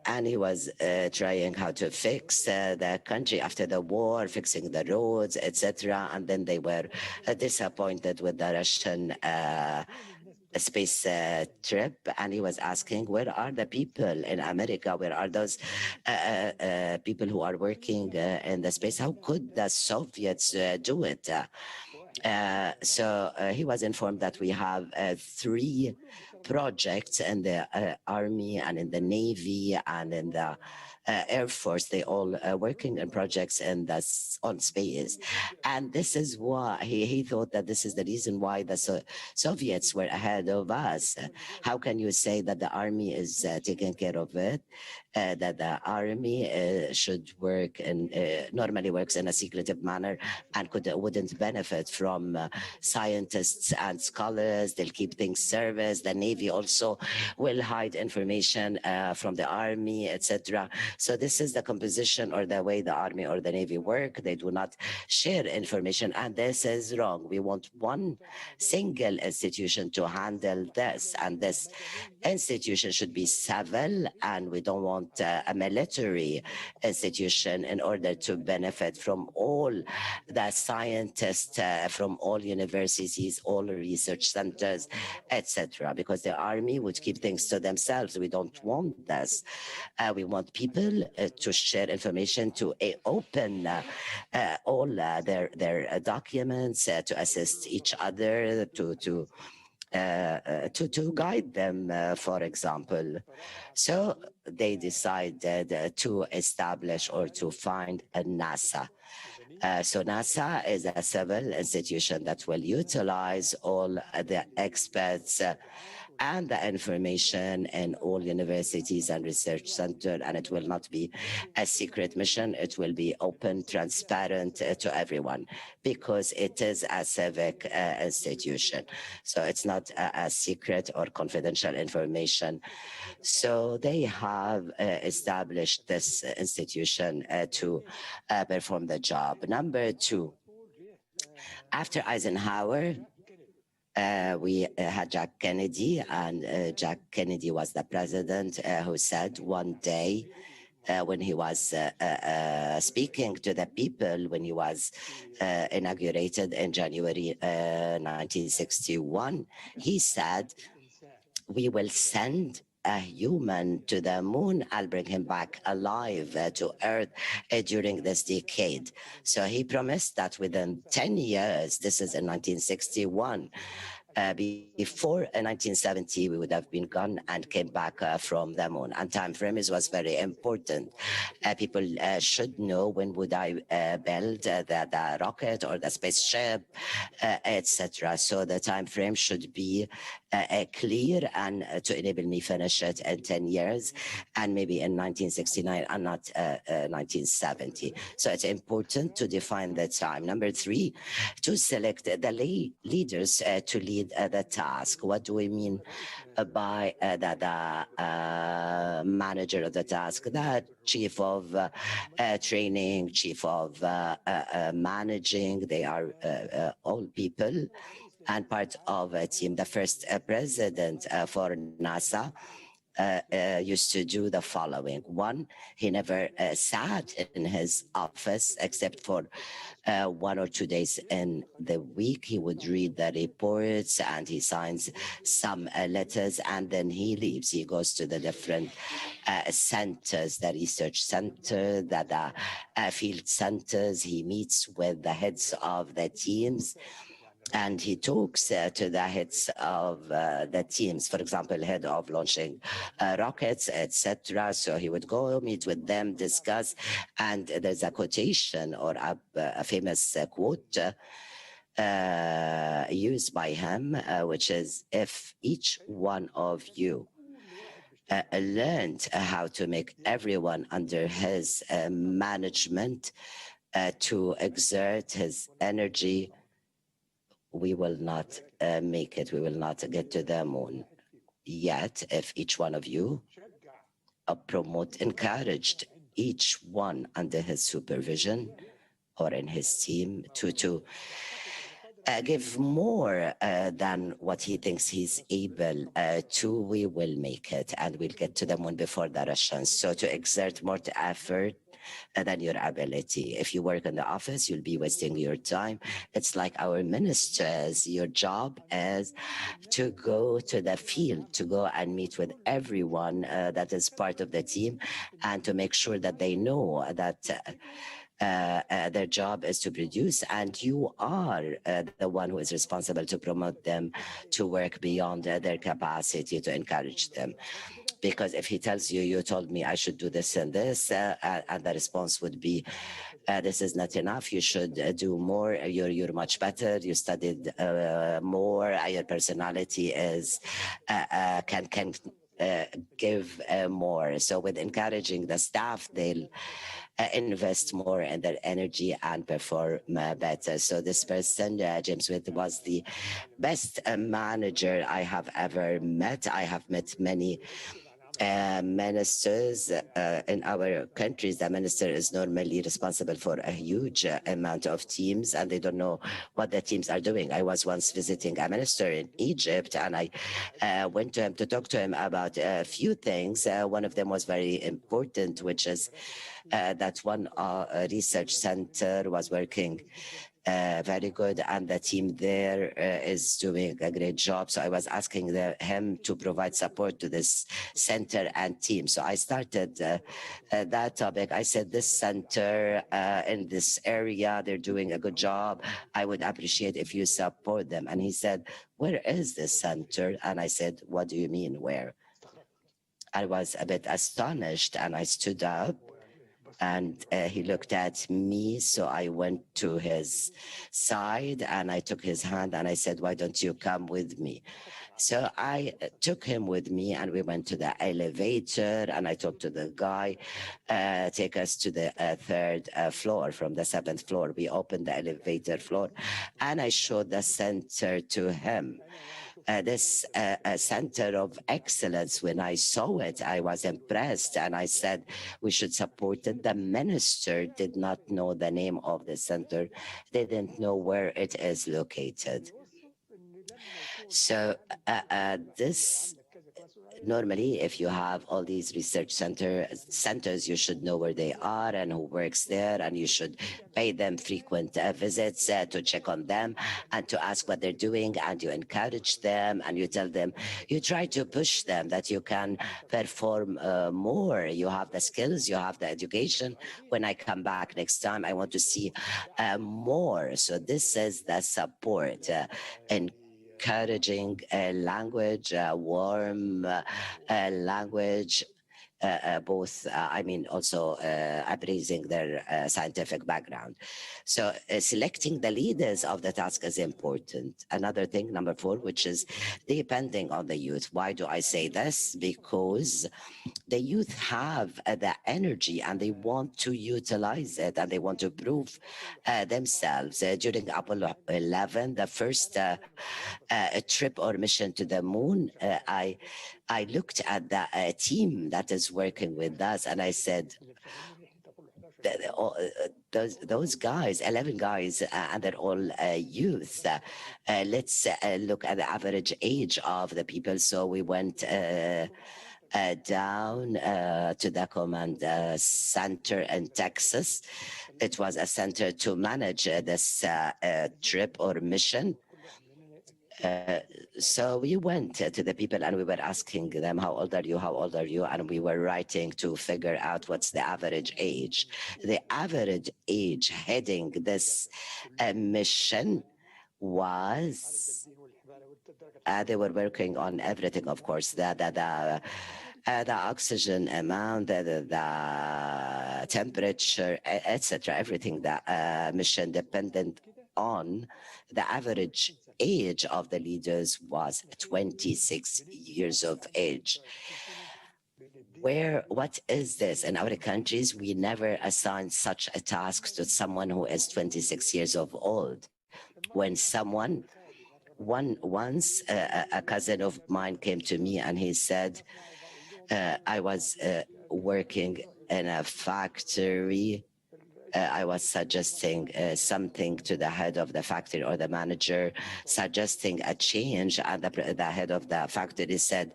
And he was trying how to fix the country after the war, fixing the roads, etc. And then they were disappointed with the Russian space trip, and he was asking, where are the people in America? Where are those people who are working in the space? How could the Soviets do it? So he was informed that we have 3 projects in the Army and in the Navy and in the Air Force. They all working on projects in on space. And this is why he thought that this is the reason why the Soviets were ahead of us. How can you say that the Army is taking care of it? That the Army should work and normally works in a secretive manner and wouldn't benefit from scientists and scholars. They'll keep things service. The Navy also will hide information from the Army, etc. So this is the composition or the way the Army or the Navy work. They do not share information, and this is wrong. We want one single institution to handle this, and this institution should be civil, and we don't want a military institution in order to benefit from all the scientists from all universities, all research centers, etc. Because the Army would keep things to themselves. We don't want this. We want people to share information, to open all their documents, to assist each other, to guide them, for example. So they decided to establish or to find a NASA. So NASA is a civil institution that will utilize all the experts and the information in all universities and research centers, and it will not be a secret mission. It will be open, transparent to everyone, because it is a civic institution. So it's not a secret or confidential information. So they have established this institution to perform the job. Number two, after Eisenhower, we had Jack Kennedy, and Jack Kennedy was the president who said one day when he was speaking to the people when he was inaugurated in January 1961, he said, "We will send a human to the moon. I'll bring him back alive to Earth during this decade." So he promised that within 10 years, this is in 1961, before 1970, we would have been gone and came back from the moon. And time frame was very important. People should know when would I build the rocket or the spaceship, etc. So the time frame should be clear and to enable me finish it in 10 years and maybe in 1969 and not 1970. So it's important to define the time. Number three, to select the leaders to lead the task. What do we mean by the manager of the task? The chief of training, chief of managing, they are all people and part of a team. The first president for NASA used to do the following. One, he never sat in his office except for 1 or 2 days in the week. He would read the reports and he signs some letters, and then he leaves. He goes to the different centers, the research center, the field centers. He meets with the heads of the teams, and he talks to the heads of the teams, for example, head of launching rockets, etc. So he would go meet with them, discuss, and there's a quotation or a famous quote used by him, which is, "If each one of you learned how to make everyone under his management to exert his energy, we will not make it. We will not get to the moon. Yet, if each one of you encouraged each one under his supervision or in his team to give more than what he thinks he's able to, we will make it and we'll get to the moon before the Russians." So to exert more effort than your ability. If you work in the office, you'll be wasting your time. It's like our ministers. Your job is to go to the field, to go and meet with everyone that is part of the team, and to make sure that they know that their job is to produce, and you are the one who is responsible to promote them to work beyond their capacity, to encourage them. Because if he tells you, you told me I should do this and this, and the response would be, this is not enough, you should do more, you're much better, you studied more, your personality is can give more. So with encouraging the staff, they'll invest more in their energy and perform better. So this person, James Witt, was the best manager I have ever met. I have met many ministers in our countries. The minister is normally responsible for a huge amount of teams, and they don't know what the teams are doing. I was once visiting a minister in Egypt, and I went to him to talk to him about a few things. One of them was very important, which is that one research center was working very good, and the team there is doing a great job. So I was asking him to provide support to this center and team. So I started that topic. I said, this center in this area, they're doing a good job. I would appreciate if you support them. And he said, where is this center? And I said, what do you mean, where? I was a bit astonished, and I stood up, and he looked at me. So I went to his side and I took his hand and I said, why don't you come with me? So I took him with me, and we went to the elevator, and I talked to the guy, take us to the third floor. From the 7th floor, we opened the elevator floor, and I showed the center to him. This center of excellence, when I saw it, I was impressed, and I said we should support it. The minister did not know the name of the center. They didn't know where it is located. So this normally, if you have all these research centers, you should know where they are and who works there, and you should pay them frequent visits to check on them and to ask what they're doing, and you encourage them, and you tell them, you try to push them that you can perform more. You have the skills, you have the education. When I come back next time, I want to see more. So this is the support. Encouraging language, warm language, both, I mean, also appraising their scientific background. So selecting the leaders of the task is important. Another thing, number 4, which is depending on the youth. Why do I say this? Because the youth have the energy, and they want to utilize it, and they want to prove themselves. During Apollo 11, the first trip or mission to the moon, I looked at the team that is working with us, and I said, those guys, 11 guys, and they're all youth. Let's look at the average age of the people. So we went down to the command center in Texas. It was a center to manage this trip or mission. So we went to the people, and we were asking them, how old are you? How old are you? And we were writing to figure out what's the average age. The average age heading this mission was, they were working on everything, of course, the oxygen amount, the temperature, etc. Everything the mission dependent on. The average age of the leaders was 26 years of age. What is this? In our countries, we never assign such a task to someone who is 26 years of old. When someone, once a cousin of mine came to me and he said, I was working in a factory. I was suggesting something to the head of the factory or the manager, suggesting a change, and the head of the factory said,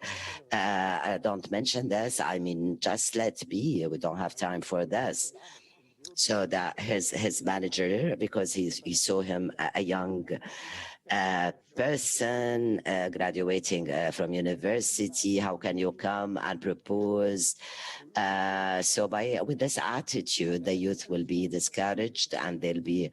don't mention this. I mean, just let be. We don't have time for this. So that his manager, because he saw him a young a person graduating from university, how can you come and propose? So with this attitude, the youth will be discouraged and they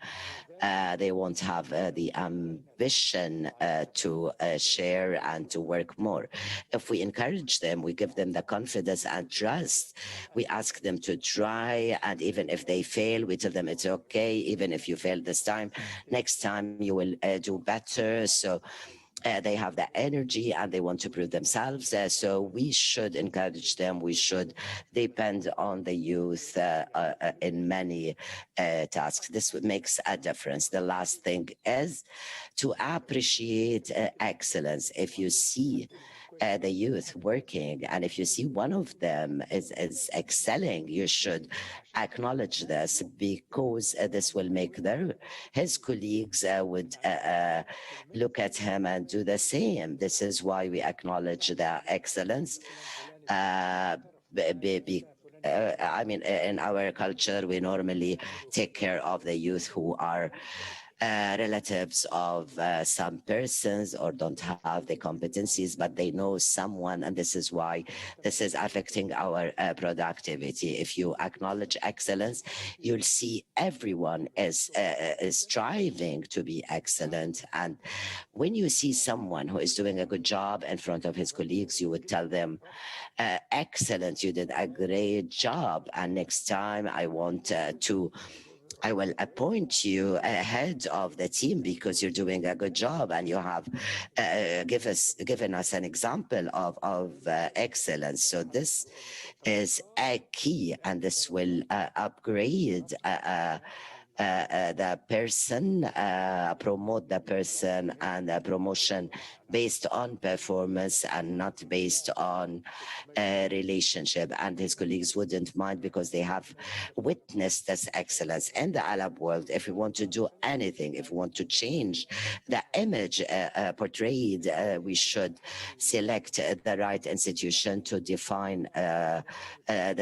won't have the ambition to share and to work more. If we encourage them, we give them the confidence and trust. We ask them to try, and even if they fail, we tell them it's okay. Even if you fail this time, next time you will do better. So they have the energy and they want to prove themselves. So we should encourage them. We should depend on the youth in many tasks. This makes a difference. The last thing is to appreciate excellence. If you see the youth working, and if you see one of them is excelling, you should acknowledge this, because this will make his colleagues would look at him and do the same. This is why we acknowledge their excellence. I mean, in our culture, we normally take care of the youth who are relatives of some persons or don't have the competencies, but they know someone, and this is why this is affecting our productivity. If you acknowledge excellence, you'll see everyone is striving to be excellent. And when you see someone who is doing a good job in front of his colleagues, you would tell them, excellent, you did a great job, and next time I will appoint you head of the team because you're doing a good job and you have given us an example of excellence. So this is a key, and this will upgrade the person, promote the person, and promotion based on performance and not based on relationship. And his colleagues wouldn't mind because they have witnessed this excellence in the Arab world. If we want to do anything, if we want to change the image portrayed, we should select the right institution to define the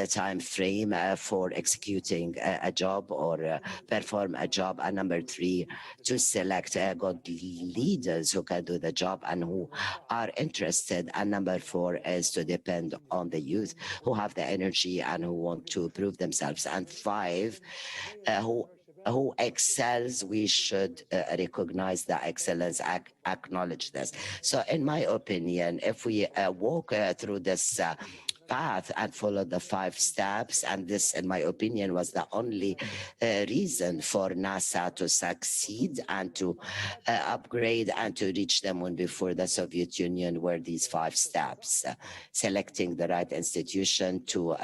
time frame for executing a job or perform a job. And number 3, to select good leaders who can do the job and who are interested. And number 4 is to depend on the youth who have the energy and who want to prove themselves. And 5, who excels, we should recognize the excellence, acknowledge this. So in my opinion, if we walk through this path and follow the 5 steps, and this, in my opinion, was the only reason for NASA to succeed and to upgrade and to reach the moon before the Soviet Union, were these 5 steps: selecting the right institution, to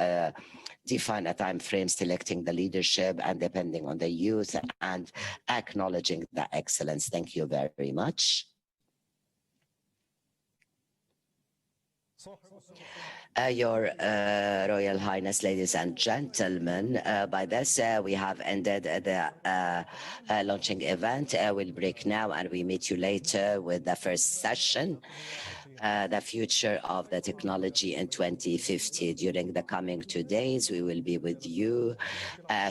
define a time frame, selecting the leadership, and depending on the youth, and acknowledging the excellence. Thank you very much. Your Royal Highness, ladies and gentlemen, by this we have ended the launching event. We'll break now and we meet you later with the first session, the future of the technology in 2050. During the coming 2 days, we will be with you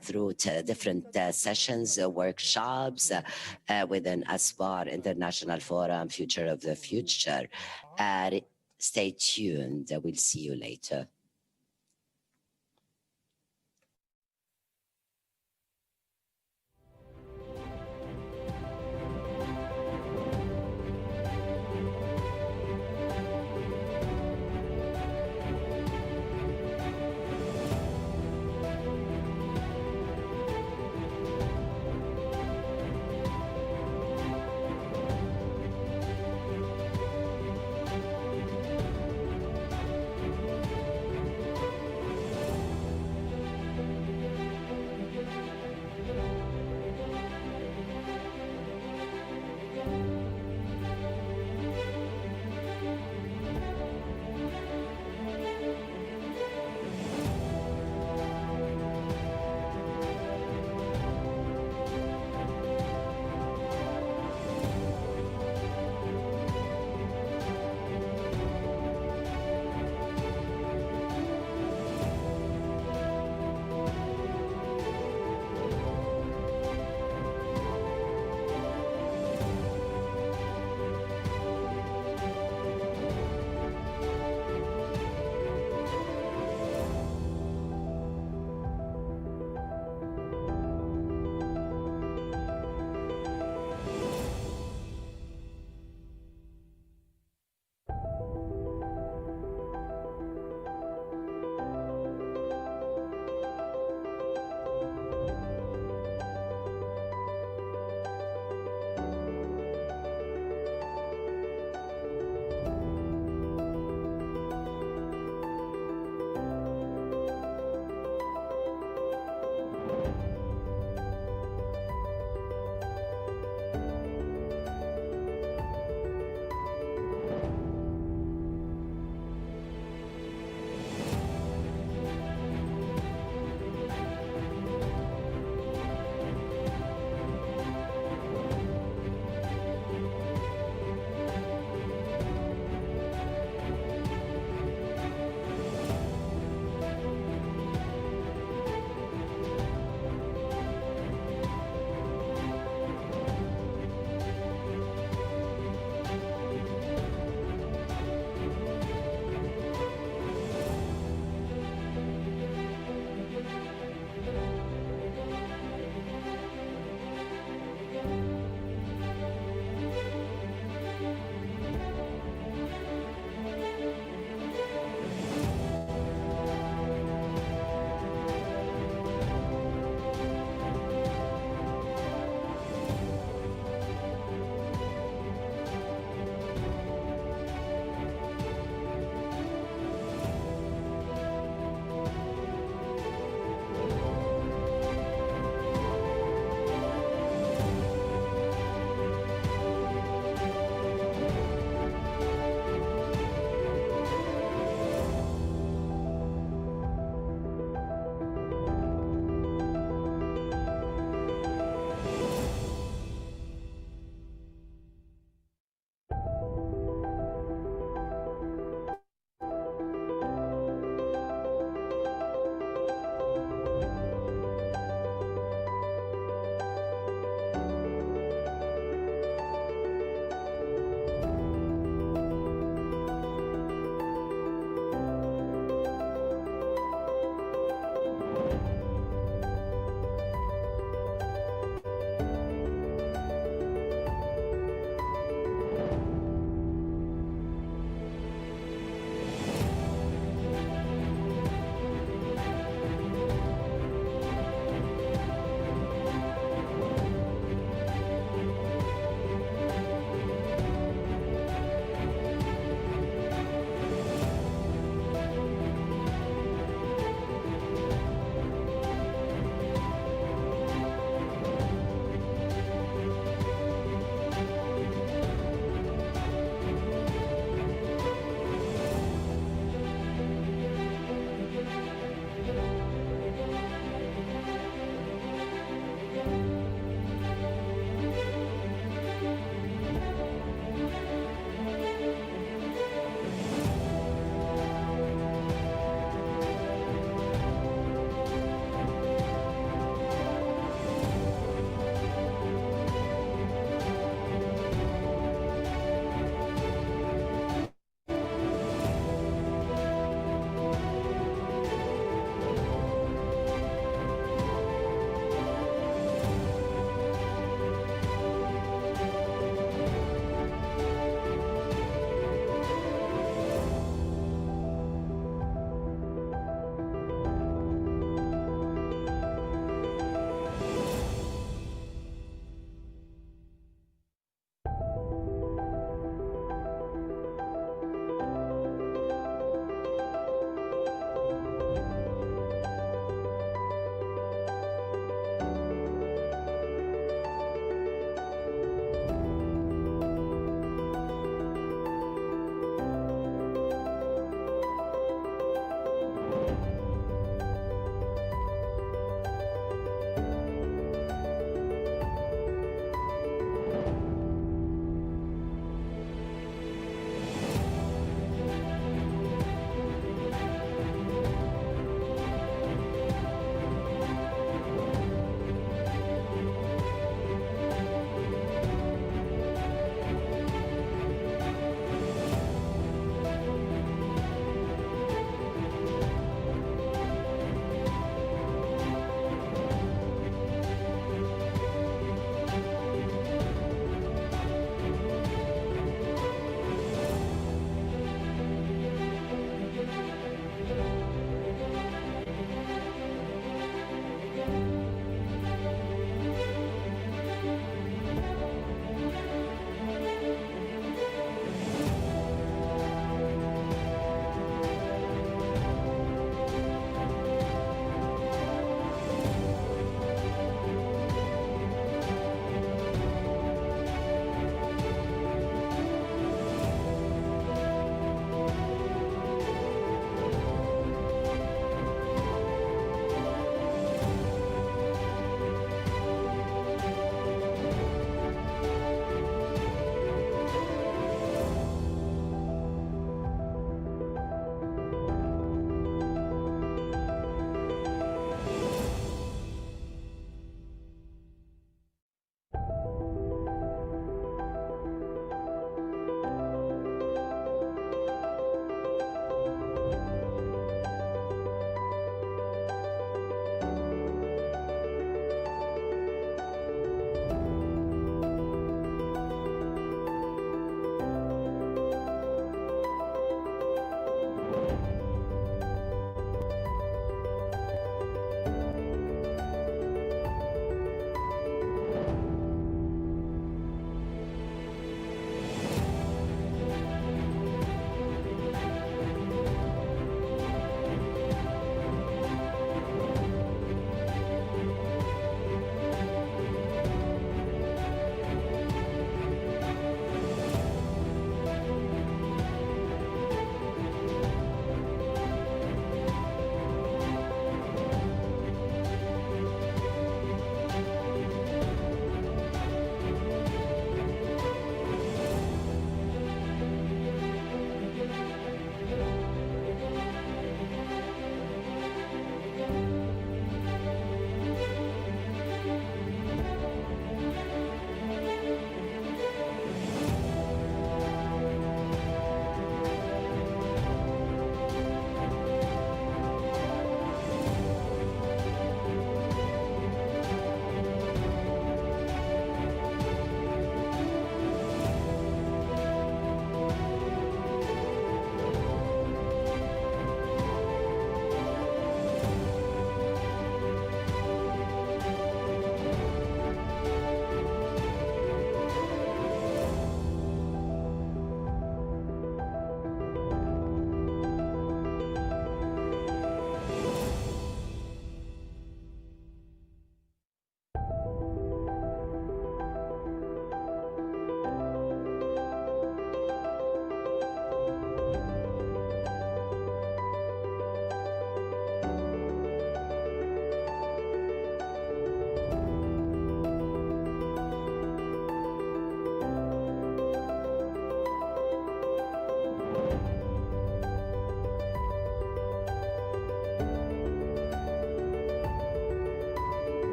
through different sessions, workshops within Asbar International Forum, Future of the Future. Stay tuned. We'll see you later.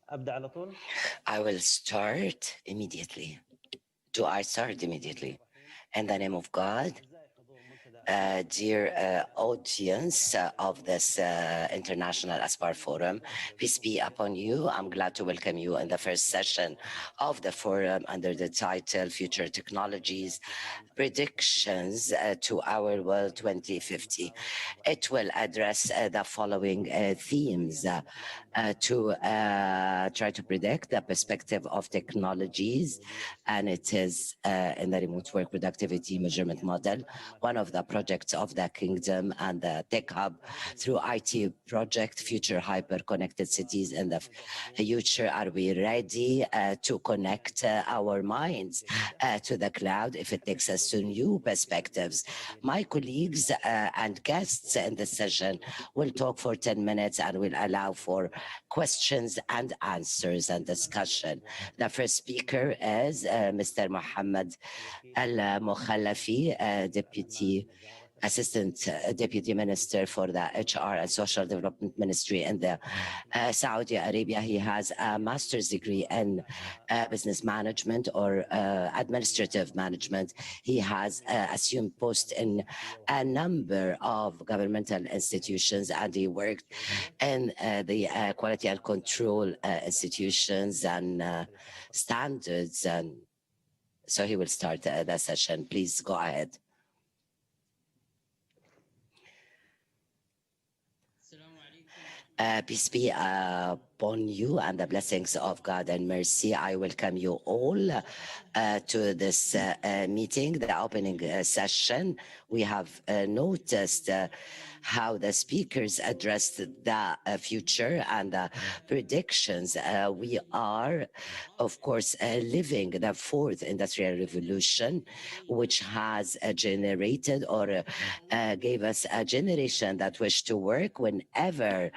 ابدا على طول. I will start immediately. Do I start immediately? In the name of God, dear audience of this International Aspar Forum, peace be upon you. I'm glad to welcome you in the first session of the forum under the title Future Technologies, Predictions to Our World 2050. It will address the following themes to try to predict the perspective of technologies, and it is in the remote work productivity measurement model, one of the projects of the Kingdom and the Tech Hub through IT project, Future Hyper Connected Cities in the future. Are we ready to connect our minds to the cloud if it takes us to new perspectives? My colleagues and guests in this session will talk for 10 minutes and will allow for questions and answers and discussion. The first speaker is Mr. Mohammed Al-Mukhallafi, Deputy Minister for the HR and Social Development Ministry in the Saudi Arabia. He has a master's degree in business management or administrative management. He has assumed posts in a number of governmental institutions, and he worked in the quality and control institutions and standards. And so he will start the session. Please go ahead. Peace be upon you and the blessings of God and mercy. I welcome you all to this meeting, the opening session. We have noticed how the speakers addressed the future and the predictions. We are, of course, living the fourth industrial revolution, which has generated or gave us a generation that wish to work whenever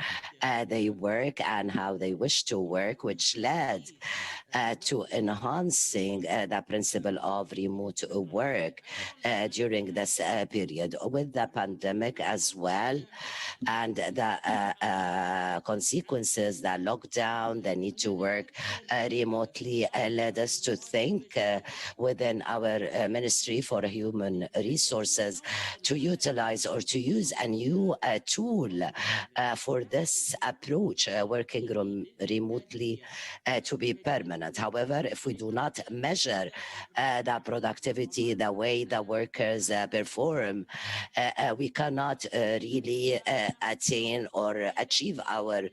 they work and how they wish to work, which led to enhancing the principle of remote work during this period with the pandemic as well, and the consequences, the lockdown, the need to work remotely led us to think within our Ministry for Human Resources to utilize or to use a new tool for this approach, working remotely to be permanent. However, if we do not measure the productivity, the way the workers perform, we cannot really attain or achieve our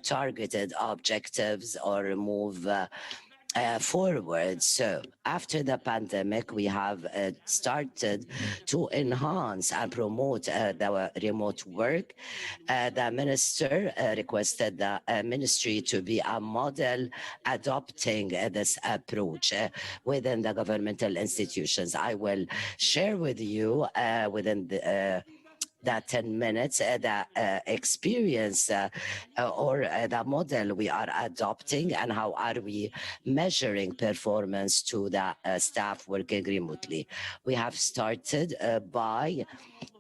targeted objectives or move forward. So after the pandemic, we have started to enhance and promote the remote work. The minister requested the ministry to be a model adopting this approach within the governmental institutions. I will share with you within that 10 minutes, the experience or the model we are adopting and how are we measuring performance to the staff working remotely. We have started by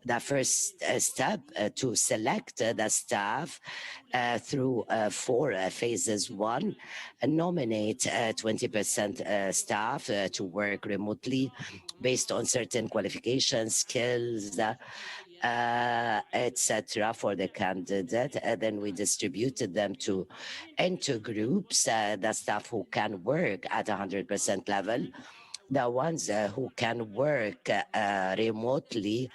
the first step to select the staff through 4 phases. 1, nominate 20% staff to work remotely based on certain qualifications, skills, etc. for the candidate. Then we distributed them into groups, the staff who can work at 100% level, the ones who can work remotely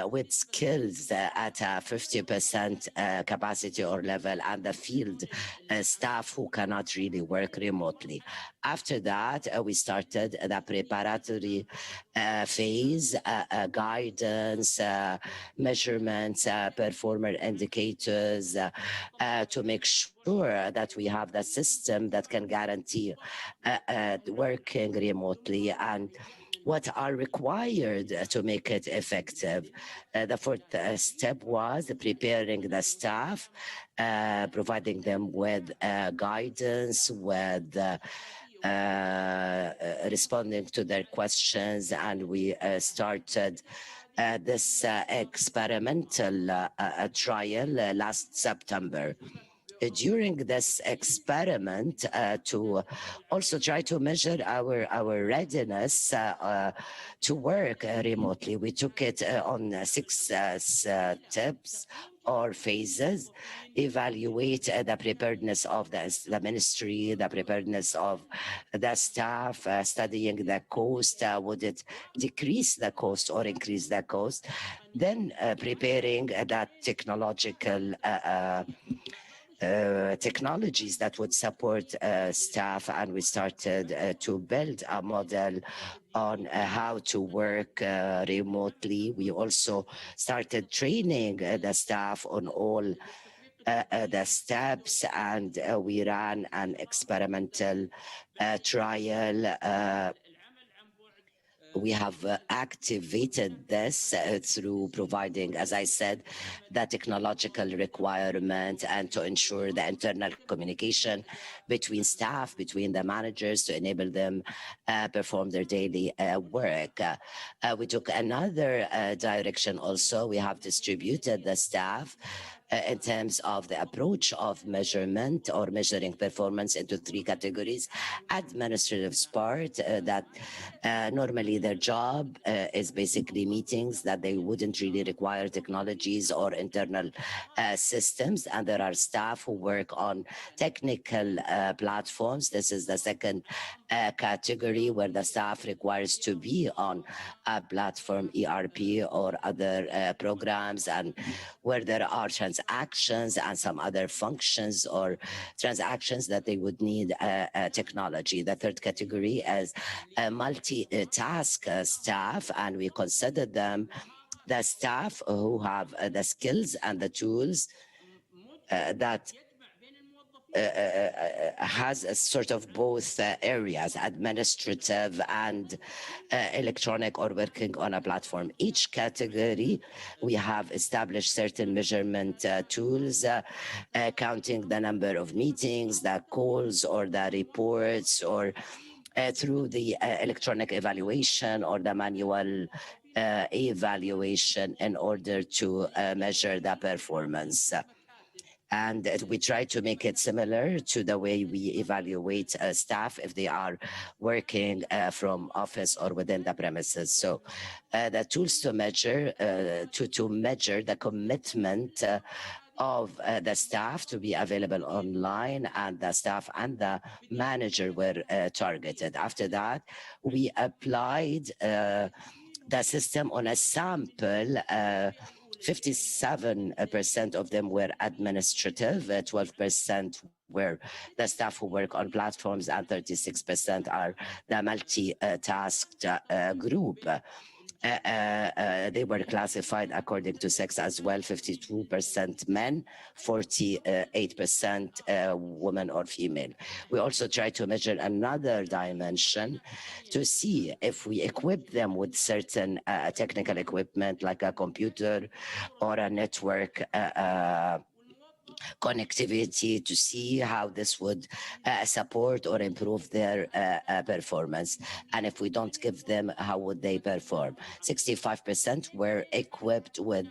with skills at 50% capacity or level, and the field staff who cannot really work remotely. After that, we started the preparatory phase, guidance, measurements, performer indicators to make sure that we have the system that can guarantee working remotely and what are required to make it effective. The fourth step was preparing the staff, providing them with guidance, with responding to their questions, and we started this experimental trial last September. during this experiment to also try to measure our readiness to work remotely. We took it on 6 steps or phases: evaluate the preparedness of the ministry, the preparedness of the staff, studying the cost, would it decrease the cost or increase the cost, then preparing that technological technologies that would support staff, and we started to build a model on how to work remotely. We also started training the staff on all the steps, and we ran an experimental trial. We have activated this through providing, as I said, the technological requirement, and to ensure the internal communication between staff, between the managers, to enable them perform their daily work. We took another direction also. We have distributed the staff in terms of the approach of measurement or measuring performance into 3 categories. Administrative part, that normally their job is basically meetings, that they wouldn't really require technologies or internal systems. And there are staff who work on technical platforms. This is the second category, where the staff requires to be on a platform, ERP or other programs, and where there are transactions and some other functions or transactions that they would need technology. The third category is multi-task staff, and we consider them the staff who have the skills and the tools that has a sort of both areas, administrative and electronic, or working on a platform. Each category, we have established certain measurement tools, counting the number of meetings, the calls, or the reports, or through the electronic evaluation or the manual evaluation, in order to measure the performance. And we try to make it similar to the way we evaluate staff if they are working from office or within the premises. So the tools to measure the commitment of the staff to be available online, and the staff and the manager were targeted. After that, we applied the system on a sample. 57% of them were administrative, 12% were the staff who work on platforms, and 36% are the multi-tasked group. They were classified according to sex as well: 52% men, 48% women or female. We also try to measure another dimension to see if we equip them with certain technical equipment, like a computer or a network connectivity, to see how this would support or improve their performance. And if we don't give them, how would they perform? 65% were equipped with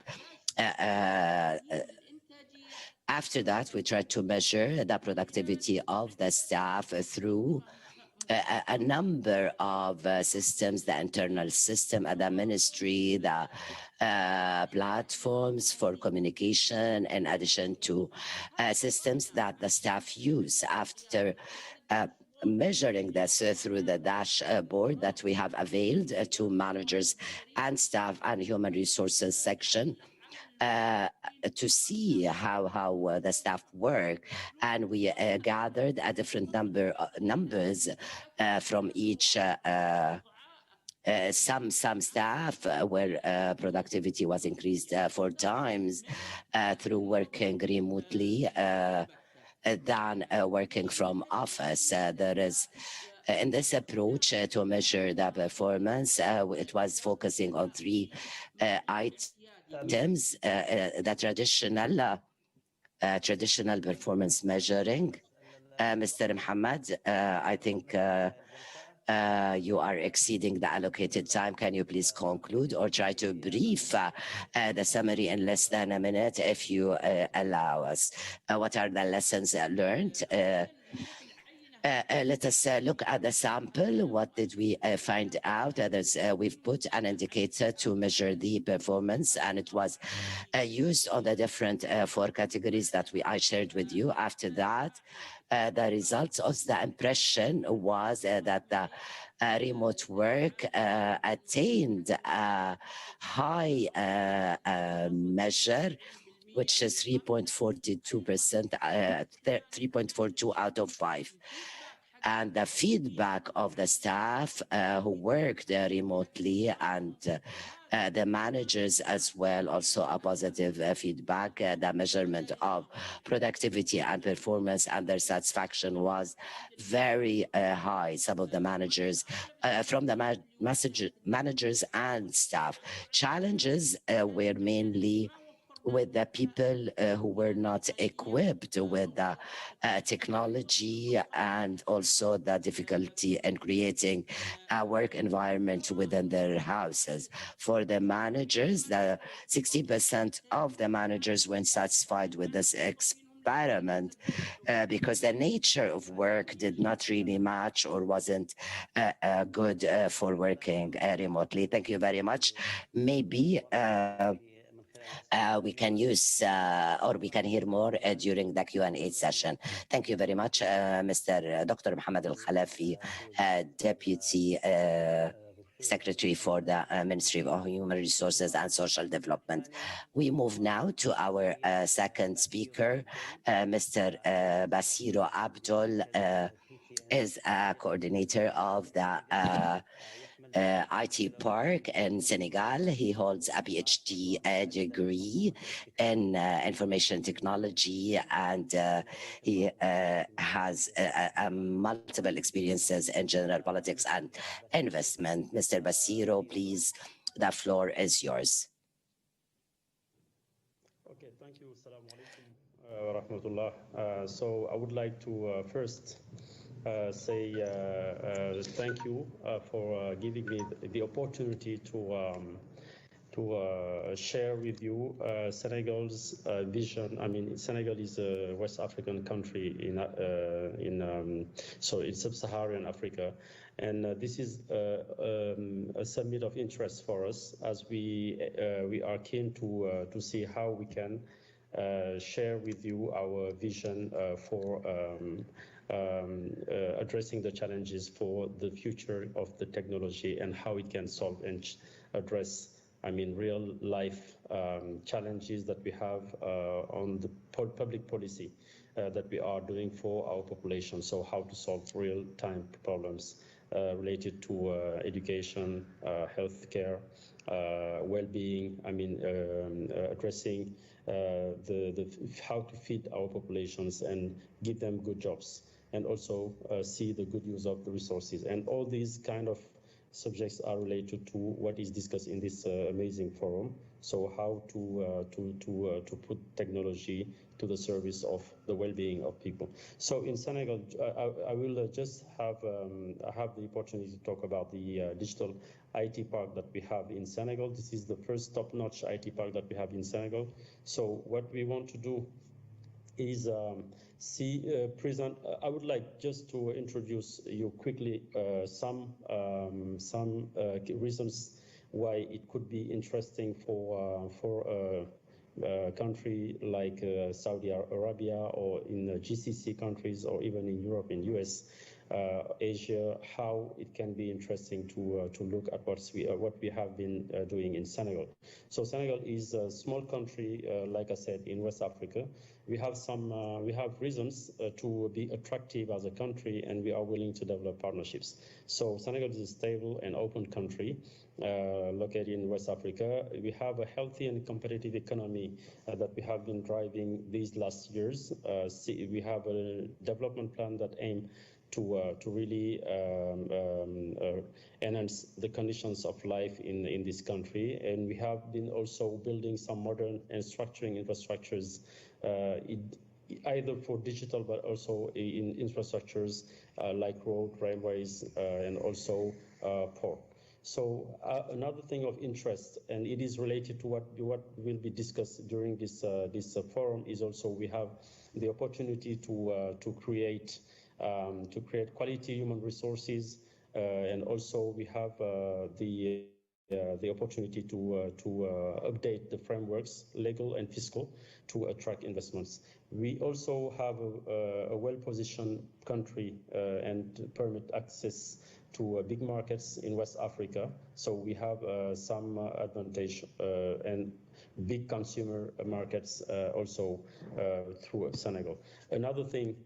after that, we tried to measure the productivity of the staff through a number of systems: the internal system at the ministry, the platforms for communication, in addition to systems that the staff use. After measuring this through the dashboard that we have availed to managers and staff and human resources section, to see how the staff work, and we gathered a different numbers from each. Some staff where productivity was increased 4 times through working remotely than working from office. There is in this approach to measure the performance, it was focusing on 3 items. The traditional performance measuring. Mr. Muhammad, I think You are exceeding the allocated time. Can you please conclude or try to brief the summary in less than a minute if you allow us? What are the lessons learned? Let us look at the sample. What did we find out? We've put an indicator to measure the performance, and it was used on the different four categories that I shared with you. After that, the results of the impression was that the remote work attained a high measure, which is 3.42%, 3.42 out of 5. And the feedback of the staff who worked remotely and the managers as well, also a positive feedback. The measurement of productivity and performance and their satisfaction was very high. Some of the managers, from the managers and staff. Challenges were mainly with the people who were not equipped with the technology, and also the difficulty in creating a work environment within their houses. For the managers, the 60% of the managers weren't satisfied with this experiment because the nature of work did not really match or wasn't good for working remotely. Thank you very much. Maybe we can use or we can hear more during the Q&A session. Thank you very much, Mr. Dr. Mohammed Al-Khalafi, Deputy Secretary for the Ministry of Human Resources and Social Development. We move now to our second speaker, Mr. Basiro Abdul, is a coordinator of the IT Park in Senegal. He holds a PhD degree in information technology, and he has multiple experiences in general politics and investment. Mr. Basiro, please, the floor is yours. Okay, thank you. Assalamu alaikum wa rahmatullah. So I would like to first say thank you for giving me the opportunity to share with you Senegal's vision. I mean, Senegal is a West African country in sub-Saharan Africa, and this is a summit of interest for us, as we are keen to see how we can share with you our vision for addressing the challenges for the future of the technology and how it can solve and address, I mean, real life challenges that we have on the public policy that we are doing for our population. So how to solve real time problems related to education, healthcare, well-being, I mean, addressing how to feed our populations and give them good jobs, and also see the good use of the resources. And all these kind of subjects are related to what is discussed in this amazing forum. So how to put technology to the service of the well-being of people. So in Senegal, I will just have the opportunity to talk about the digital IT park that we have in Senegal. This is the first top-notch IT park that we have in Senegal. So what we want to do is present. I would like just to introduce you quickly some reasons why it could be interesting for a country like Saudi Arabia, or in the GCC countries, or even in Europe, in US, Asia, how it can be interesting to look at what we have been doing in Senegal. So Senegal is a small country, like I said, in West Africa. We have reasons to be attractive as a country, and we are willing to develop partnerships. So Senegal is a stable and open country located in West Africa. We have a healthy and competitive economy that we have been driving these last years. We have a development plan that aims to really enhance the conditions of life in this country. And we have been also building some modern and structuring infrastructures either for digital but also in infrastructures like road, railways, and also port. So another thing of interest, and it is related to what will be discussed during this forum, is also we have the opportunity to create quality human resources, and also we have the opportunity to update the frameworks, legal and fiscal, to attract investments. We also have a well-positioned country and permit access to big markets in West Africa. So we have some advantage and big consumer markets also through Senegal. Another thing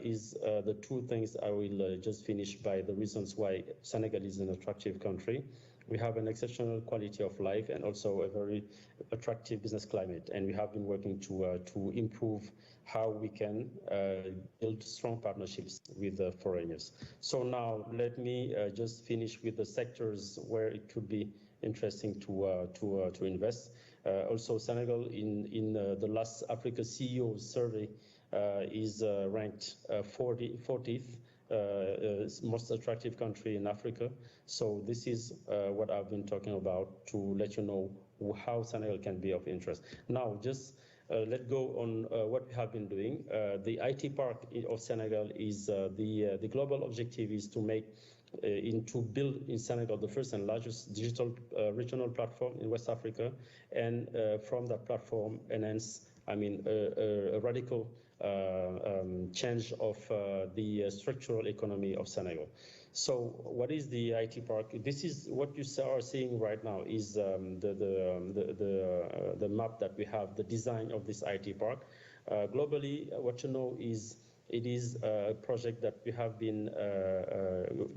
is the two things I will just finish by the reasons why Senegal is an attractive country. We have an exceptional quality of life and also a very attractive business climate. And we have been working to improve how we can build strong partnerships with foreigners. So now let me just finish with the sectors where it could be interesting to invest. Also, Senegal in the last Africa CEO survey is ranked 40th. Most attractive country in Africa. So this is what I've been talking about to let you know how Senegal can be of interest. Now, just let's go on what we have been doing. The IT park of Senegal is the global objective is to make to build in Senegal the first and largest digital regional platform in West Africa, and from that platform enhance, a radical change of the structural economy of Senegal. So what is the IT park? This is what you are seeing right now is the map that we have, the design of this IT park. Globally, what you know is it is a project that we have been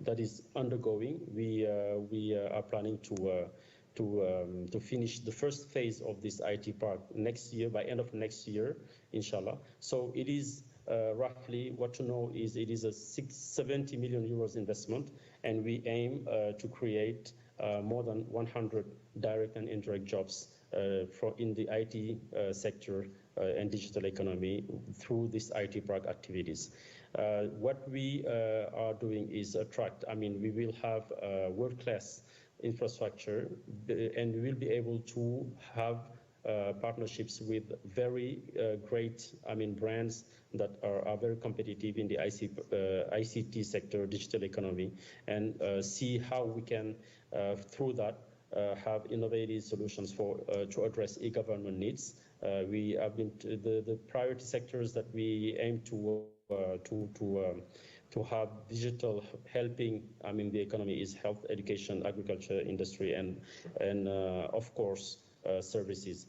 that is undergoing. We are planning to finish the first phase of this IT park next year, by end of next year, inshallah. So it is roughly, what you know is it is a 70 million euros investment, and we aim to create more than 100 direct and indirect jobs in the IT sector and digital economy through this IT park activities. What we are doing is attract, we will have world-class infrastructure, and we will be able to have partnerships with very great brands that are very competitive in the ICT sector, digital economy, and see how we can through that have innovative solutions for to address e-government needs. We have been the priority sectors that we aim to have digital helping the economy is health, education, agriculture, industry, and of course services.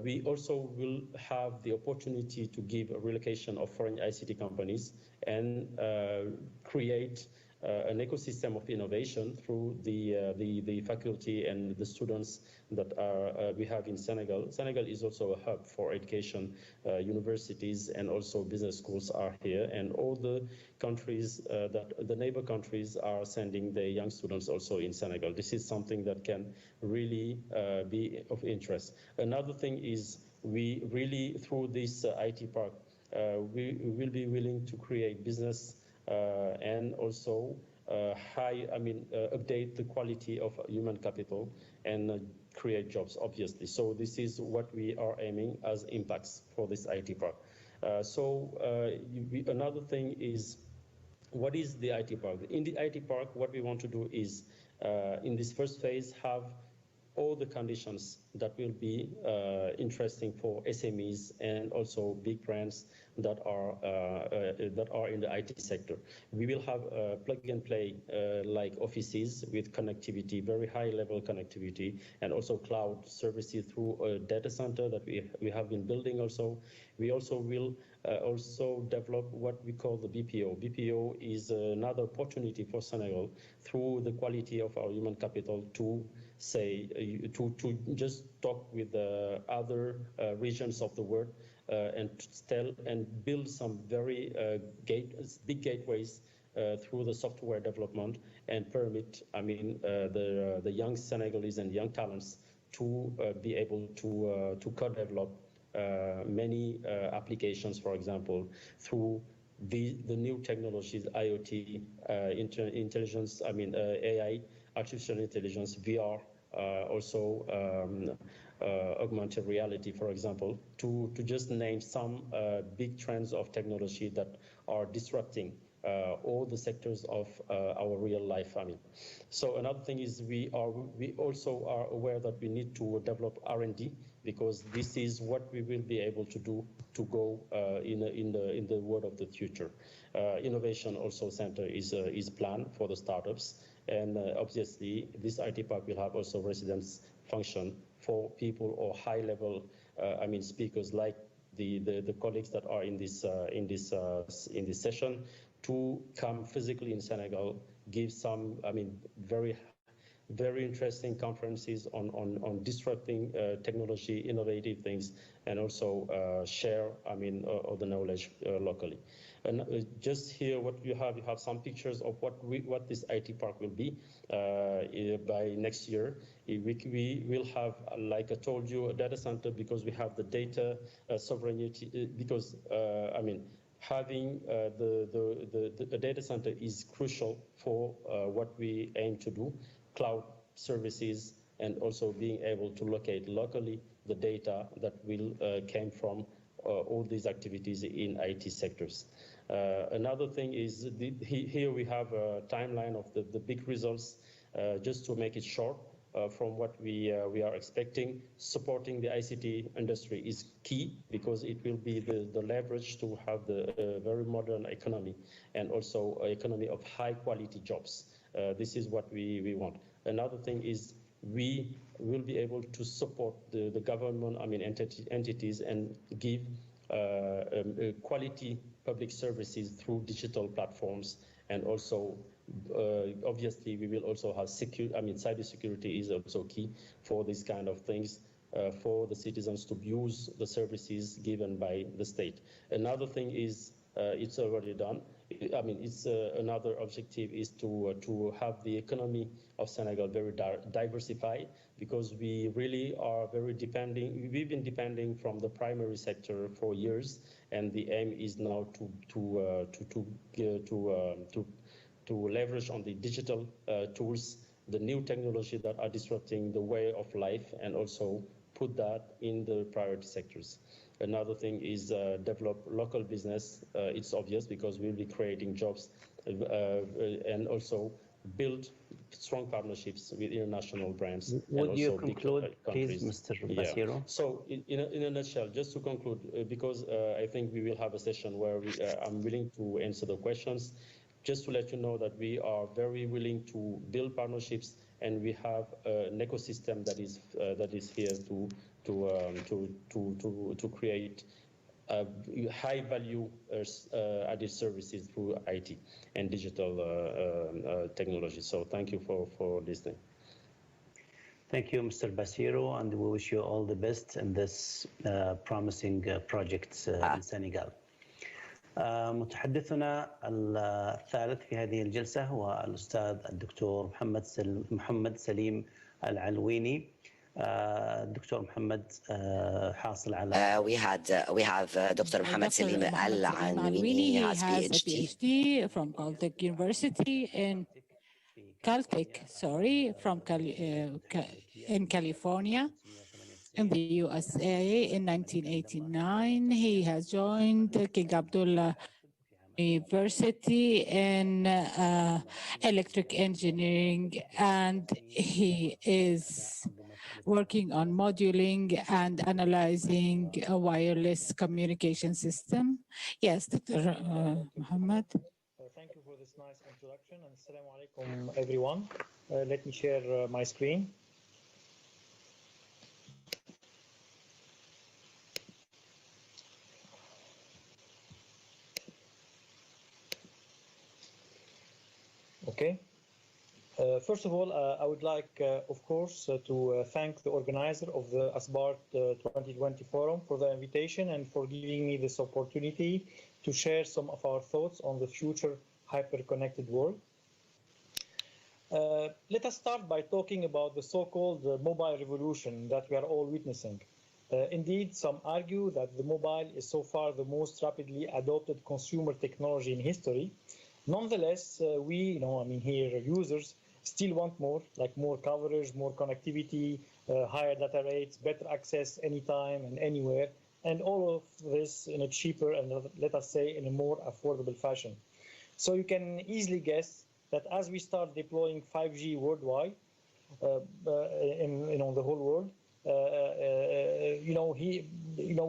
We also will have the opportunity to give a relocation of foreign ICT companies and create an ecosystem of innovation through the faculty and the students that we have in Senegal. Senegal is also a hub for education. Universities and also business schools are here, and all the countries the neighbor countries are sending their young students also in Senegal. This is something that can really be of interest. Another thing is we really, through this IT park, we will be willing to create business and also update the quality of human capital and create jobs, obviously. So this is what we are aiming as impacts for this IT park. Another thing is, what is the IT park? In the IT park, what we want to do is, in this first phase, have all the conditions that will be interesting for SMEs and also big brands that are in the IT sector. We will have plug and play like offices with connectivity, very high level connectivity, and also cloud services through a data center that we have been building also. We also will also develop what we call the BPO. BPO is another opportunity for Senegal through the quality of our human capital to to just talk with other regions of the world and tell and build some very big gateways through the software development and permit the young Senegalese and young talents to be able to co-develop many applications, for example, through the new technologies, IoT, intelligence, AI, artificial intelligence, VR, also augmented reality, for example, to just name some big trends of technology that are disrupting all the sectors of our real life. So another thing is we also are aware that we need to develop R&D, because this is what we will be able to do to go in the world of the future. Innovation also center is planned for the startups, and obviously this IT park will have also residence function for people or high level speakers like the colleagues that are in this session, to come physically in Senegal, give some very interesting conferences on disrupting technology, innovative things, and also share all the knowledge locally. And just here, what you have some pictures of what this IT park will be by next year. We will have, like I told you, a data center, because we have the data sovereignty. Because having the data center is crucial for what we aim to do. Cloud services, and also being able to locate locally the data that will came from all these activities in IT sectors. Another thing is here we have a timeline of the big results, just to make it short. From what we are expecting, supporting the ICT industry is key, because it will be the leverage to have the very modern economy, and also an economy of high quality jobs. This is what we want. Another thing is we will be able to support the government, entities, and give quality public services through digital platforms, and also obviously we will also have cybersecurity is also key for these kind of things, for the citizens to use the services given by the state. Another thing is it's already done. It's another objective is to have the economy of Senegal very diversified, because we really are very depending. We've been depending from the primary sector for years, and the aim is now to leverage on the digital tools, the new technology that are disrupting the way of life, and also put that in the priority sectors. Another thing is develop local business. It's obvious, because we'll be creating jobs, and also build strong partnerships with international brands. Would you conclude, please, Mr. Basiro? So in a nutshell, just to conclude, because I think we will have a session where I'm willing to answer the questions. Just to let you know that we are very willing to build partnerships, and we have an ecosystem that is here to create high value added services through IT and digital technology. So thank you for listening. Thank you, Mr. Basiro, and we wish you all the best in this promising project in Senegal. متحدثنا الثالث في هذه الجلسة هو الأستاذ الدكتور محمد سليم العلويني. الدكتور محمد حاصل على we have Dr. Mohammed Salim Al-Anwini. He has PhD from Caltech University in California, in the USA. In 1989, he has joined King Abdullah University in electric engineering, and he is working on modeling and analyzing a wireless communication system. Yes, Dr. Mohammed. Thank you for this nice introduction, and assalamu alaikum, everyone. Let me share my screen. Okay. First of all, I would like, of course, to thank the organizer of the Asbár 2020 Forum for the invitation and for giving me this opportunity to share some of our thoughts on the future hyper-connected world. Let us start by talking about the so-called mobile revolution that we are all witnessing. Indeed, some argue that the mobile is so far the most rapidly adopted consumer technology in history. Nonetheless, we, here users still want more, like more coverage, more connectivity, higher data rates, better access anytime and anywhere, and all of this in a cheaper and, let us say, in a more affordable fashion. So you can easily guess that as we start deploying 5G worldwide, in the whole world,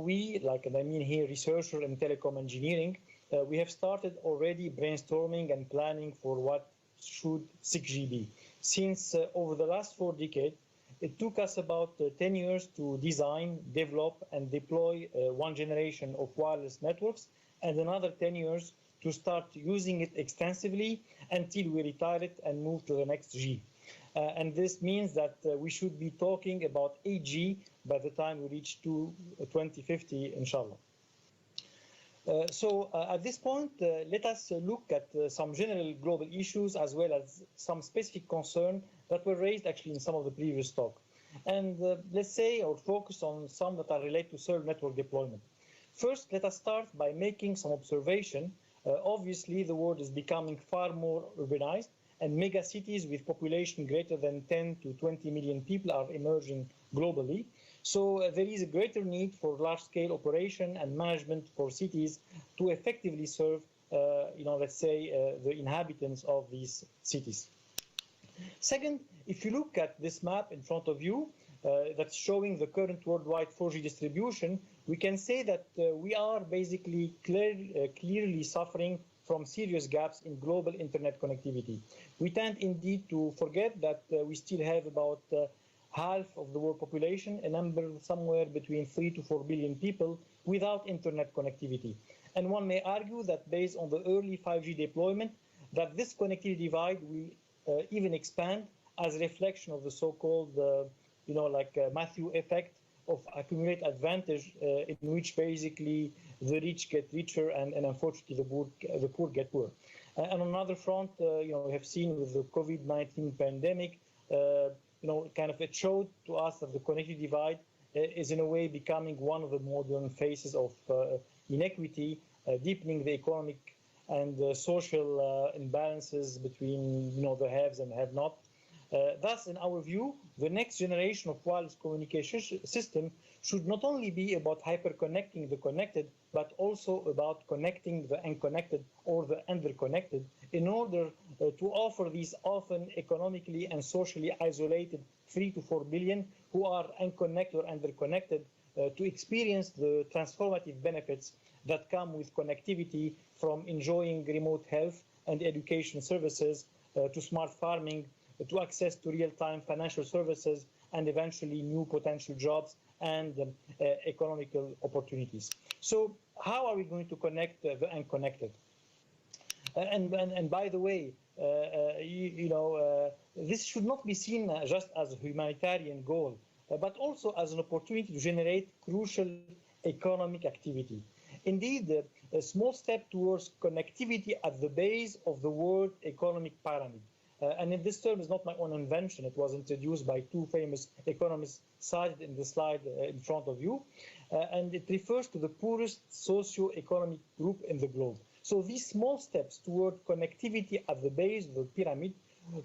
we, like, and I mean here, researcher in telecom engineering, we have started already brainstorming and planning for what should 6G be. Since over the last 4 decades, it took us about 10 years to design, develop, and deploy one generation of wireless networks, and another 10 years to start using it extensively until we retire it and move to the next G. And this means that we should be talking about 8G by the time we reach 2050, inshallah. So at this point, let us look at some general global issues as well as some specific concerns that were raised actually in some of the previous talk. And let's say, or focus on some that are related to cell network deployment. First, let us start by making some observation. Obviously, the world is becoming far more urbanized, and mega cities with population greater than 10 to 20 million people are emerging globally. So there is a greater need for large-scale operation and management for cities to effectively serve, let's say, the inhabitants of these cities. Second, if you look at this map in front of you, that's showing the current worldwide 4G distribution, we can say that we are basically clearly suffering from serious gaps in global internet connectivity. We tend indeed to forget that we still have about half of the world population, a number somewhere between 3 to 4 billion people without internet connectivity. And one may argue that based on the early 5G deployment, that this connectivity divide will even expand as a reflection of the so-called, Matthew effect of accumulate advantage, in which basically the rich get richer and unfortunately the poor get poor. And on another front, we have seen with the COVID-19 pandemic, it showed to us that the connectivity divide is in a way becoming one of the modern faces of inequity, deepening the economic and social imbalances between the haves and have-not. Thus, in our view, the next generation of wireless communication system should not only be about hyper-connecting the connected, but also about connecting the unconnected or the underconnected in order to offer these often economically and socially isolated 3 to 4 billion who are unconnected or underconnected to experience the transformative benefits that come with connectivity, from enjoying remote health and education services to smart farming, to access to real-time financial services, and eventually new potential jobs and economical opportunities. So how are we going to connect the unconnected? And by the way, this should not be seen just as a humanitarian goal, but also as an opportunity to generate crucial economic activity. Indeed, a small step towards connectivity at the base of the world economic pyramid. And if this term is not my own invention, it was introduced by 2 famous economists cited in the slide in front of you, and it refers to the poorest socio-economic group in the globe. So these small steps toward connectivity at the base of the pyramid,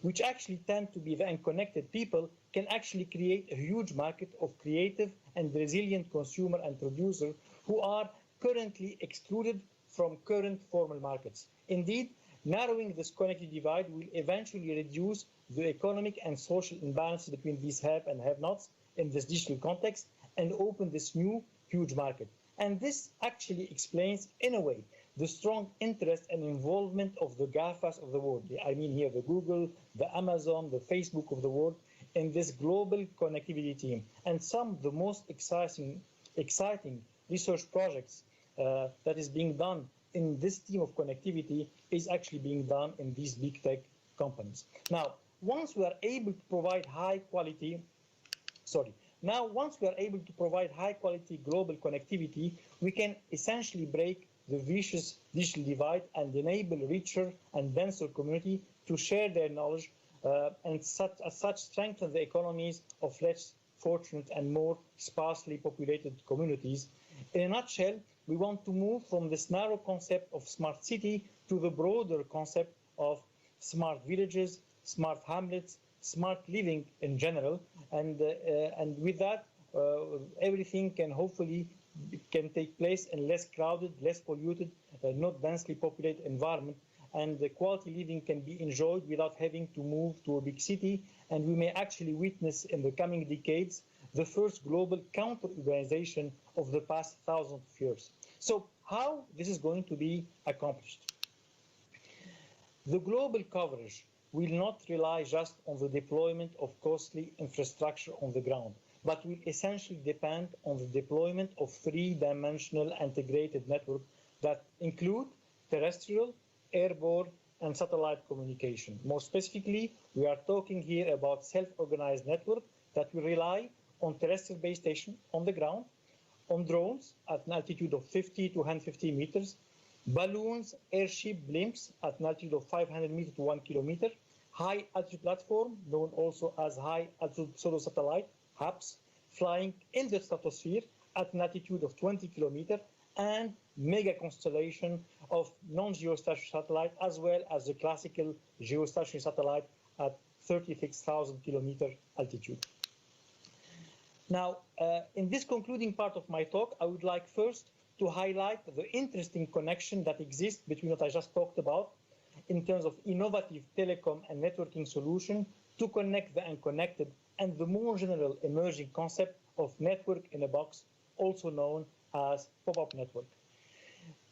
which actually tend to be the unconnected people, can actually create a huge market of creative and resilient consumer and producer who are currently excluded from current formal markets. Indeed, narrowing this connectivity divide will eventually reduce the economic and social imbalance between these have and have-nots in this digital context and open this new huge market. And this actually explains, in a way, the strong interest and involvement of the GAFAs of the world. I mean here the Google, the Amazon, the Facebook of the world in this global connectivity team. And some of the most exciting research projects that is being done in this team of connectivity is actually being done in these big tech companies. Now, once we are able to provide high quality global connectivity, we can essentially break the vicious digital divide and enable richer and denser community to share their knowledge and as such strengthen the economies of less fortunate and more sparsely populated communities. In a nutshell, we want to move from this narrow concept of smart city to the broader concept of smart villages, smart hamlets, smart living in general, and with that, everything can hopefully take place in less crowded, less polluted, not densely populated environment, and the quality living can be enjoyed without having to move to a big city. And we may actually witness in the coming decades the first global counter-urbanization of the past thousands of years. So how this is going to be accomplished? The global coverage will not rely just on the deployment of costly infrastructure on the ground, but will essentially depend on the deployment of three-dimensional integrated networks that include terrestrial, airborne, and satellite communication. More specifically, we are talking here about self-organized network that will rely on terrestrial base station on the ground, on drones at an altitude of 50 to 150 meters, balloons, airship, blimps at an altitude of 500 meters to 1 kilometer, high altitude platform, known also as high altitude pseudo satellite, HAPS, flying in the stratosphere at an altitude of 20 kilometers, and mega constellation of non-geostationary satellite, as well as the classical geostationary satellite at 36,000 kilometer altitude. Now, in this concluding part of my talk, I would like first to highlight the interesting connection that exists between what I just talked about in terms of innovative telecom and networking solution to connect the unconnected, and the more general emerging concept of network in a box, also known as pop-up network.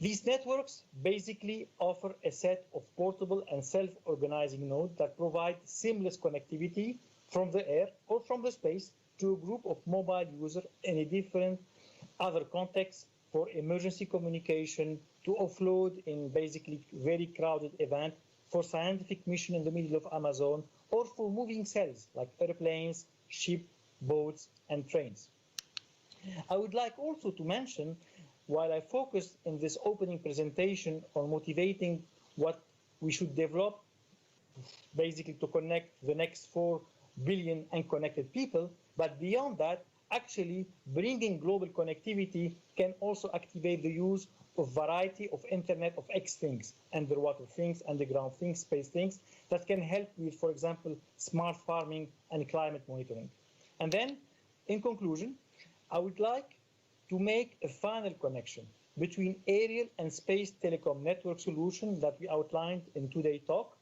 These networks basically offer a set of portable and self-organizing nodes that provide seamless connectivity from the air or from the space to a group of mobile users in a different other contexts for emergency communication, to offload in basically very crowded event, for scientific mission in the middle of Amazon, or for moving cells like airplanes, ships, boats, and trains. I would like also to mention, while I focused in this opening presentation on motivating what we should develop, basically to connect the next 4 billion unconnected people, but beyond that, actually bringing global connectivity can also activate the use of variety of Internet of X things, underwater things, underground things, space things, that can help with, for example, smart farming and climate monitoring. And then, in conclusion, I would like to make a final connection between aerial and space telecom network solution that we outlined in today's talk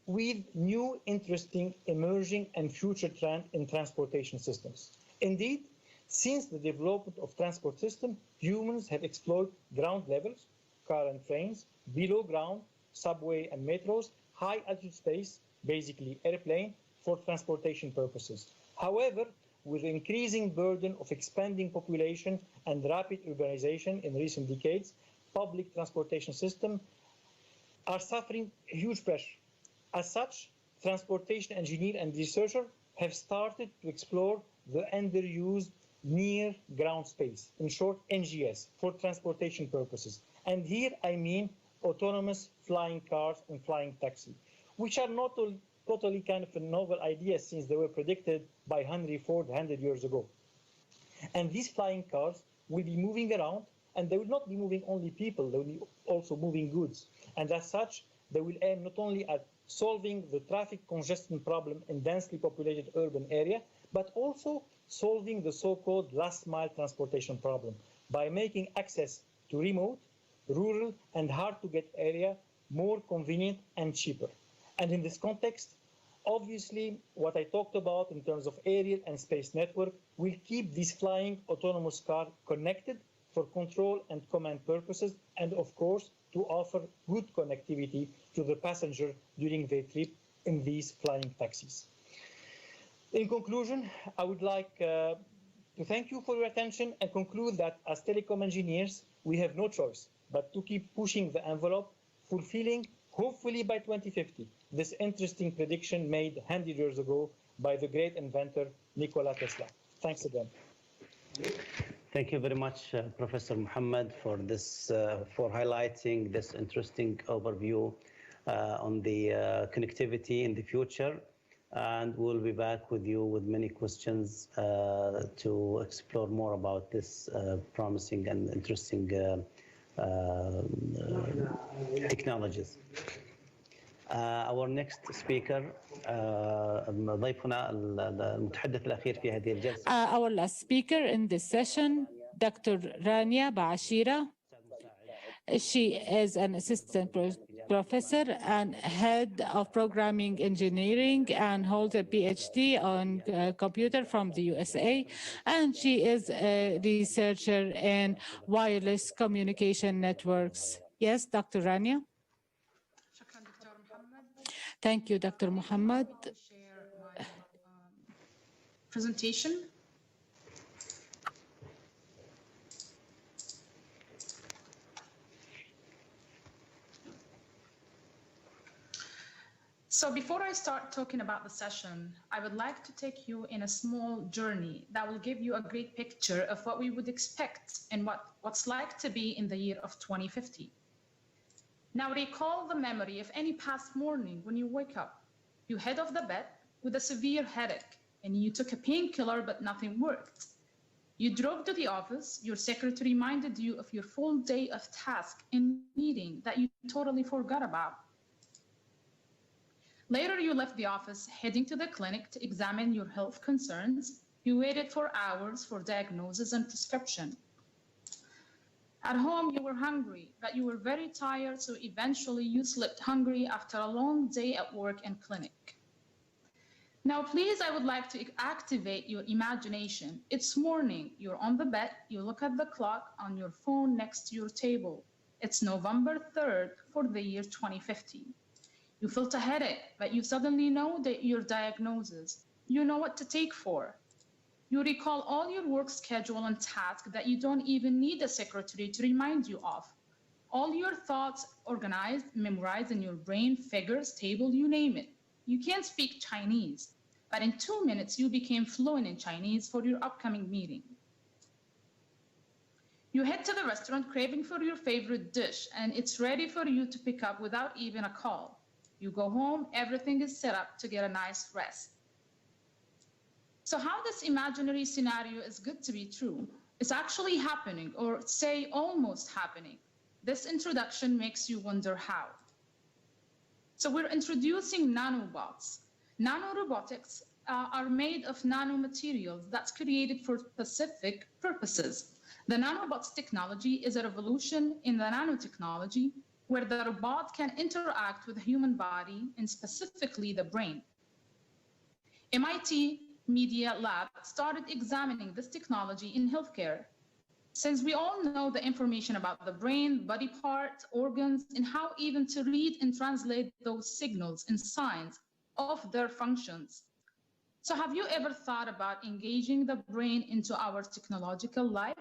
with new, interesting, emerging, and future trend in transportation systems. Indeed, since the development of transport system, humans have explored ground levels, car and trains, below ground, subway and metros, high altitude space, basically airplane, for transportation purposes. However, with the increasing burden of expanding population and rapid urbanization in recent decades, public transportation systems are suffering huge pressure. As such, transportation engineers and researchers have started to explore the underused near ground space, in short NGS, for transportation purposes. And here I mean autonomous flying cars and flying taxi, which are not totally kind of a novel idea since they were predicted by Henry Ford 100 years ago. And these flying cars will be moving around, and they will not be moving only people, they will be also moving goods. And as such, they will aim not only at solving the traffic congestion problem in densely populated urban area, but also solving the so-called last mile transportation problem by making access to remote, rural, and hard-to-get area more convenient and cheaper. And in this context, obviously, what I talked about in terms of aerial and space network will keep these flying autonomous cars connected for control and command purposes, and of course, to offer good connectivity to the passenger during their trip in these flying taxis. In conclusion, I would like to thank you for your attention and conclude that as telecom engineers, we have no choice but to keep pushing the envelope, fulfilling, hopefully by 2050, this interesting prediction made 100 years ago by the great inventor Nikola Tesla. Thanks again. Thank you very much, Professor Muhammad, for this, for highlighting this interesting overview on the connectivity in the future. and we'll be back with you with many questions to explore more about this promising and interesting technologies. Our next speaker ضيفنا المتحدث الأخير في هذه الجلسة. Our last speaker in this session, Dr. Rania Baashira. She is an assistant professor and head of programming engineering and holds a PhD on computer from the USA. And she is a researcher in wireless communication networks. Yes, Dr. Rania? Thank you, Dr. Muhammad. Share my presentation. So before I start talking about the session, I would like to take you in a small journey that will give you a great picture of what we would expect and what's like to be in the year of 2050. Now recall the memory of any past morning when you wake up. You head off the bed with a severe headache and you took a painkiller but nothing worked. You drove to the office, your secretary reminded you of your full day of task and meeting that you totally forgot about. Later, you left the office, heading to the clinic to examine your health concerns. You waited for hours for diagnosis and prescription. At home, you were hungry, but you were very tired, so eventually you slept hungry after a long day at work and clinic. Now, please, I would like to activate your imagination. It's morning, you're on the bed, you look at the clock on your phone next to your table. It's November 3rd for the year 2050. You felt a headache, but you suddenly know that your diagnosis. You know what to take for. You recall all your work schedule and tasks that you don't even need a secretary to remind you of. All your thoughts organized, memorized in your brain, figures, table, you name it. You can't speak Chinese, but in 2 minutes you became fluent in Chinese for your upcoming meeting. You head to the restaurant craving for your favorite dish, and it's ready for you to pick up without even a call. You go home, everything is set up to get a nice rest. So how this imaginary scenario is good to be true? It's actually happening, or say almost happening. This introduction makes you wonder how. So we're introducing nanobots. Nanorobotics are made of nanomaterials that's created for specific purposes. The nanobots technology is a revolution in the nanotechnology where the robot can interact with the human body and specifically the brain. MIT Media Lab started examining this technology in healthcare. Since we all know the information about the brain, body parts, organs, and how even to read and translate those signals and signs of their functions. So have you ever thought about engaging the brain into our technological life?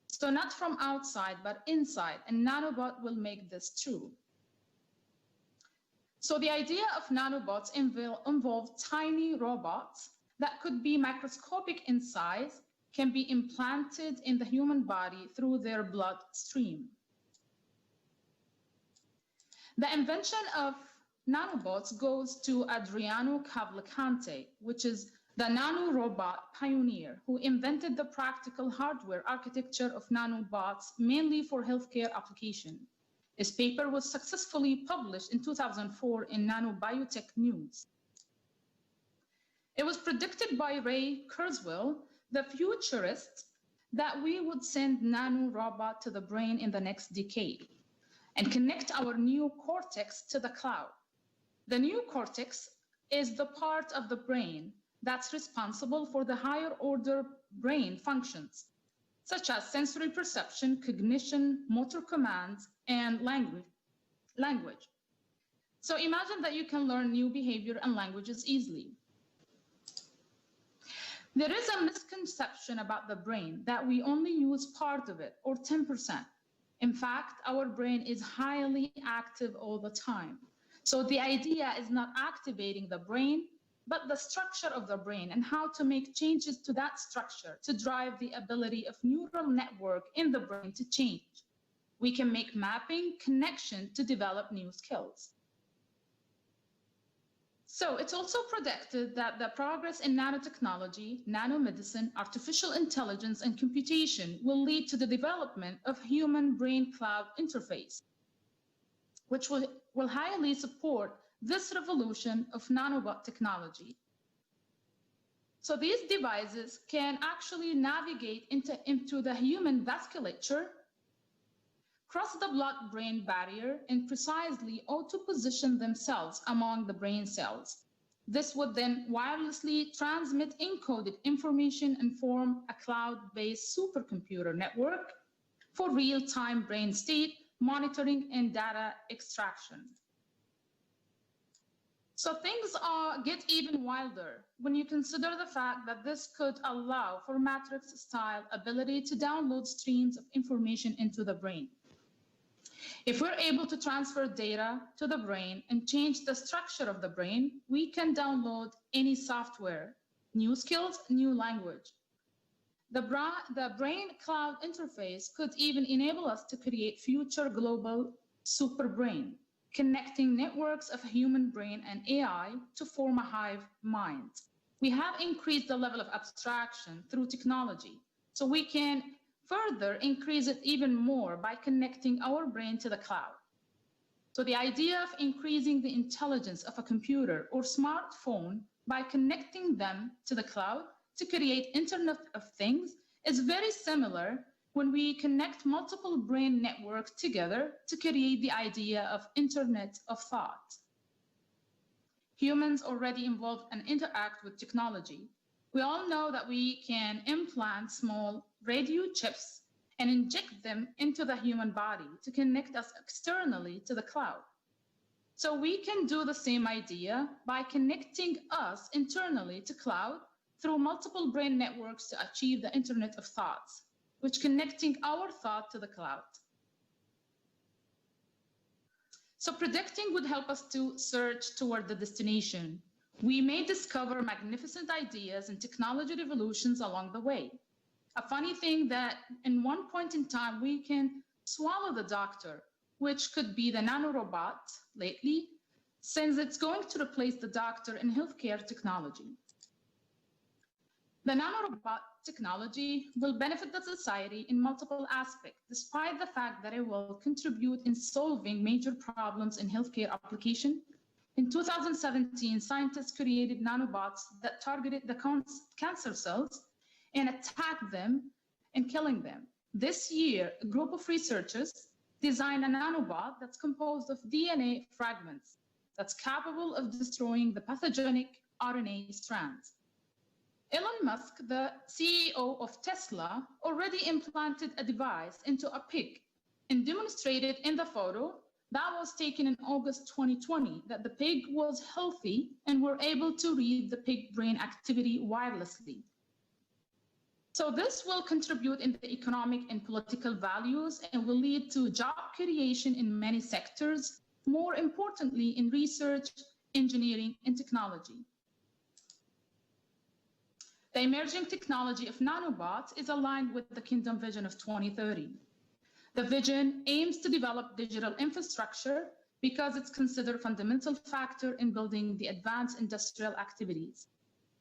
So not from outside, but inside, and nanobot will make this true. So the idea of nanobots involve tiny robots that could be microscopic in size, can be implanted in the human body through their bloodstream. The invention of nanobots goes to Adriano Cavalcante, which is the nanorobot pioneer who invented the practical hardware architecture of nanobots, mainly for healthcare application. His paper was successfully published in 2004 in Nanobiotech News. It was predicted by Ray Kurzweil, the futurist, that we would send nanorobot to the brain in the next decade and connect our new cortex to the cloud. The new cortex is the part of the brain that's responsible for the higher order brain functions, such as sensory perception, cognition, motor commands, and language. So imagine that you can learn new behavior and languages easily. There is a misconception about the brain that we only use part of it, or 10%. In fact, our brain is highly active all the time. So the idea is not activating the brain, but the structure of the brain and how to make changes to that structure to drive the ability of neural network in the brain to change. We can make mapping connection to develop new skills. So it's also predicted that the progress in nanotechnology, nanomedicine, artificial intelligence, and computation will lead to the development of human brain cloud interface, which will highly support this revolution of nanobot technology. So these devices can actually navigate into the human vasculature, cross the blood-brain barrier, and precisely auto-position themselves among the brain cells. This would then wirelessly transmit encoded information and form a cloud-based supercomputer network for real-time brain state monitoring and data extraction. So things get even wilder when you consider the fact that this could allow for Matrix-style ability to download streams of information into the brain. If we're able to transfer data to the brain and change the structure of the brain, we can download any software, new skills, new language. The brain cloud interface could even enable us to create future global super brain, connecting networks of human brain and AI to form a hive mind. We have increased the level of abstraction through technology, so we can further increase it even more by connecting our brain to the cloud. So the idea of increasing the intelligence of a computer or smartphone by connecting them to the cloud to create Internet of Things is very similar when we connect multiple brain networks together to create the idea of Internet of Thought. Humans already involve and interact with technology. We all know that we can implant small radio chips and inject them into the human body to connect us externally to the cloud. So we can do the same idea by connecting us internally to cloud through multiple brain networks to achieve the Internet of Thoughts, which connecting our thought to the cloud. So predicting would help us to search toward the destination. We may discover magnificent ideas and technology revolutions along the way. A funny thing that in one point in time, we can swallow the doctor, which could be the nanorobot lately, since it's going to replace the doctor in healthcare technology. The nanorobot technology will benefit the society in multiple aspects, despite the fact that it will contribute in solving major problems in healthcare application. In 2017, scientists created nanobots that targeted the cancer cells and attacked them and killing them. This year, a group of researchers designed a nanobot that's composed of DNA fragments that's capable of destroying the pathogenic RNA strands. Elon Musk, the CEO of Tesla, already implanted a device into a pig and demonstrated in the photo that was taken in August 2020 that the pig was healthy and were able to read the pig brain activity wirelessly. So this will contribute in the economic and political values and will lead to job creation in many sectors, more importantly in research, engineering, and technology. The emerging technology of nanobots is aligned with the Kingdom Vision of 2030. The vision aims to develop digital infrastructure because it's considered a fundamental factor in building the advanced industrial activities.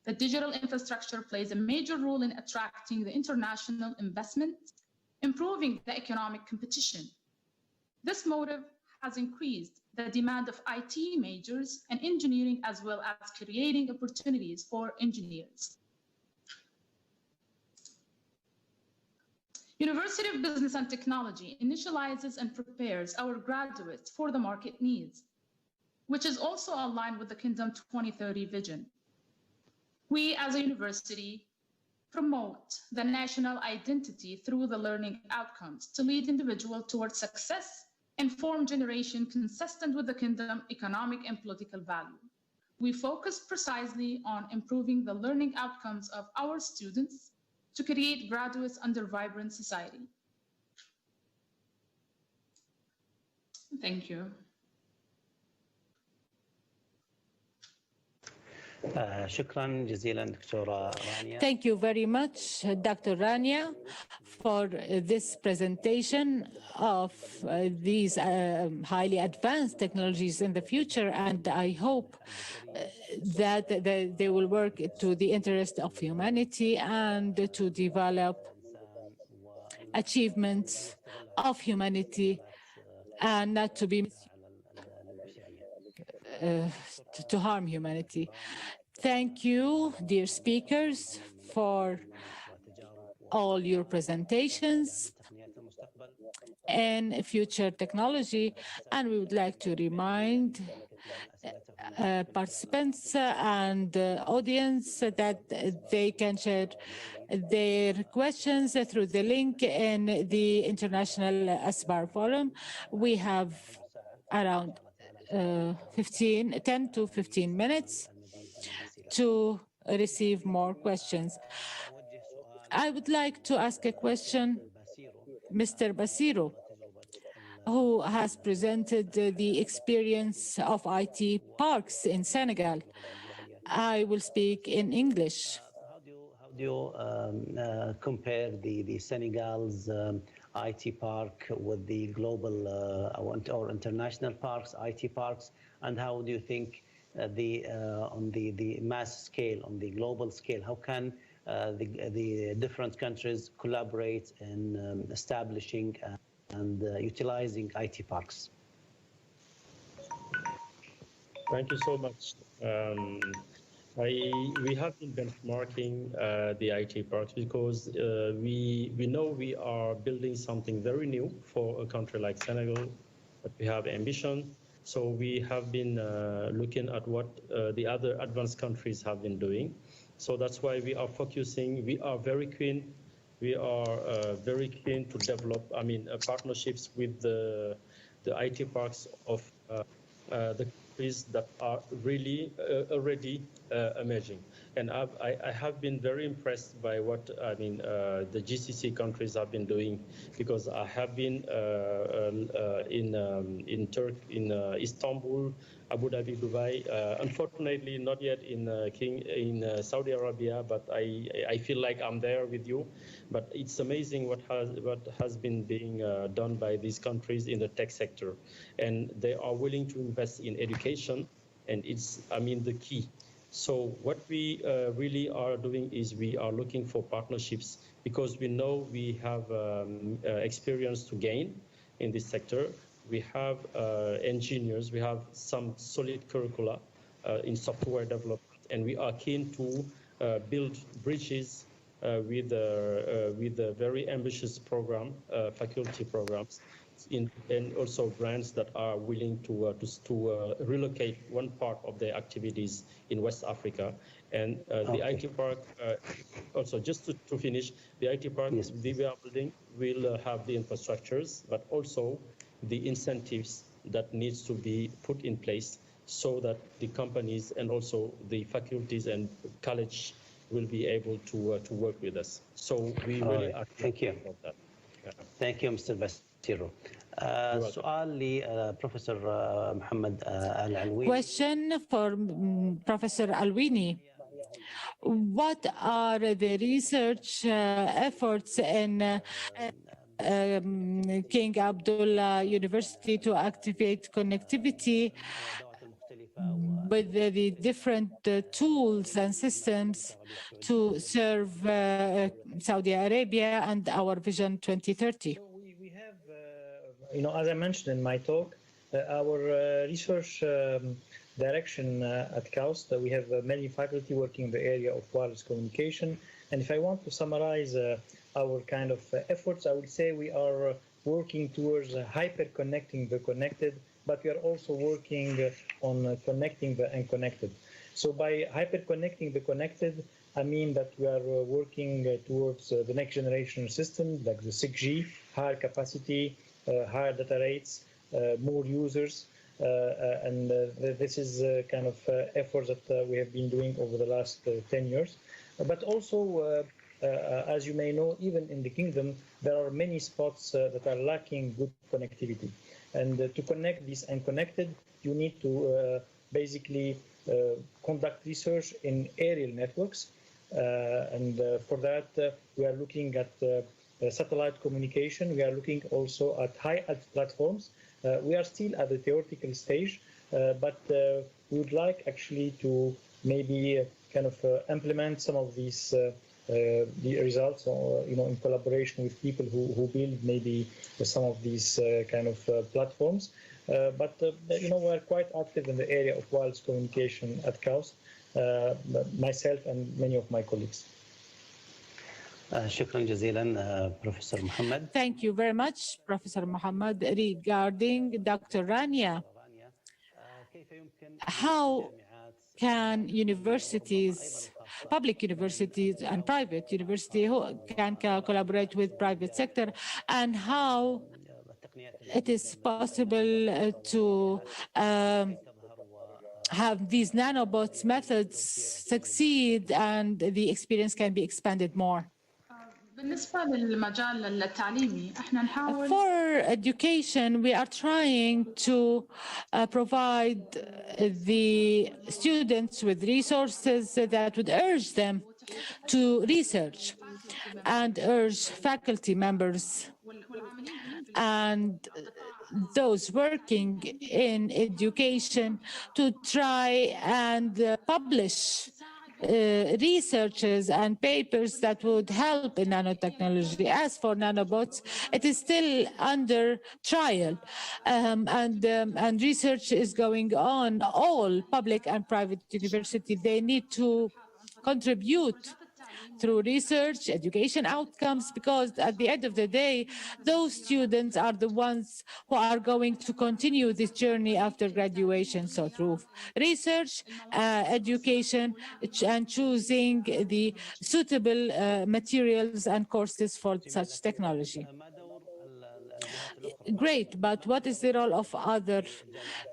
The digital infrastructure plays a major role in attracting the international investment, improving the economic competition. This motive has increased the demand of IT majors and engineering, as well as creating opportunities for engineers. University of Business and Technology initializes and prepares our graduates for the market needs, which is also aligned with the Kingdom 2030 vision. We as a university promote the national identity through the learning outcomes to lead individuals towards success and form generation consistent with the Kingdom economic and political value. We focus precisely on improving the learning outcomes of our students to create graduates under vibrant society. Thank you. شكرا جزيلا دكتورة رانيا. Thank you very much, Dr. Rania, for this presentation of these highly advanced technologies in the future, and I hope that they will work to the interest of humanity and to develop achievements of humanity and not to be to harm humanity. Thank you, dear speakers, for all your presentations and future technology. And we would like to remind participants and audience that they can share their questions through the link in the International Asbar Forum. We have around 10 to 15 minutes to receive more questions. I would like to ask a question, Mr. Basiru, who has presented the experience of IT parks in Senegal. I will speak in English. How do you compare the Senegal's IT park with the global or international parks, IT parks, and how do you think on the mass scale, on the global scale, how can the different countries collaborate in establishing and utilizing IT parks? Thank you so much. We have been benchmarking the IT parks because we know we are building something very new for a country like Senegal, but we have ambition. So we have been looking at what the other advanced countries have been doing. So that's why we are focusing. We are very keen. We are very keen to develop, partnerships with the IT parks of the countries that are really already emerging. And I have been very impressed by what the GCC countries have been doing, because I have been in Istanbul, Abu Dhabi, Dubai. Unfortunately, not yet in Saudi Arabia, but I feel like I'm there with you. But it's amazing what has been being done by these countries in the tech sector, and they are willing to invest in education, and it's the key. So what we really are doing is we are looking for partnerships, because we know we have experience to gain in this sector. We have engineers, we have some solid curricula in software development, and we are keen to build bridges with a very ambitious program, faculty programs, and also brands that are willing to relocate one part of their activities in West Africa. And the IT park, also just to finish, the IT park Yes. we are building will have the infrastructures, but also the incentives that needs to be put in place so that the companies and also the faculties and college will be able to work with us. So we really are Thank you. about that. Yeah. Thank you, Mr. Basiru. سؤال لبروفيسور محمد العلويني. Question for Professor Alwini. What are the research efforts in King Abdullah University to activate connectivity with the different tools and systems to serve Saudi Arabia and our Vision 2030? We have, as I mentioned in my talk, our research direction at KAUST, we have many faculty working in the area of wireless communication. And if I want to summarize our kind of efforts, I would say we are working towards hyper-connecting the connected, but we are also working on connecting the unconnected. So by hyper-connecting the connected, I mean that we are working towards the next generation system, like the 6G, higher capacity, higher data rates, more users. And this is kind of efforts that we have been doing over the last 10 years. But also, as you may know, even in the kingdom, there are many spots that are lacking good connectivity. And to connect these unconnected, you need to basically conduct research in aerial networks. And for that, we are looking at satellite communication. We are looking also at high-altitude platforms. We are still at the theoretical stage, but we would like actually to maybe kind of implement some of these the results, or in collaboration with people who build maybe some of these kind of platforms. But we're quite active in the area of wireless communication at KAUST, myself and many of my colleagues. شكرا جزيلا Professor Muhammad. Thank you very much, Professor Muhammad. Regarding Dr. Rania, how can universities, public universities and private universities, who can collaborate with private sector, and how it is possible to have these nanobots methods succeed and the experience can be expanded more? بالنسبة للمجال التعليمي احنا نحاول For education, we are trying to provide the students with resources that would urge them to research and urge faculty members and those working in education to try and publish researches and papers that would help in nanotechnology. As for nanobots, it is still under trial, and research is going on. All public and private universities, they need to contribute through research, education outcomes, because at the end of the day, those students are the ones who are going to continue this journey after graduation. So through research, education, and choosing the suitable materials and courses for such technology. Great, but what is the role of other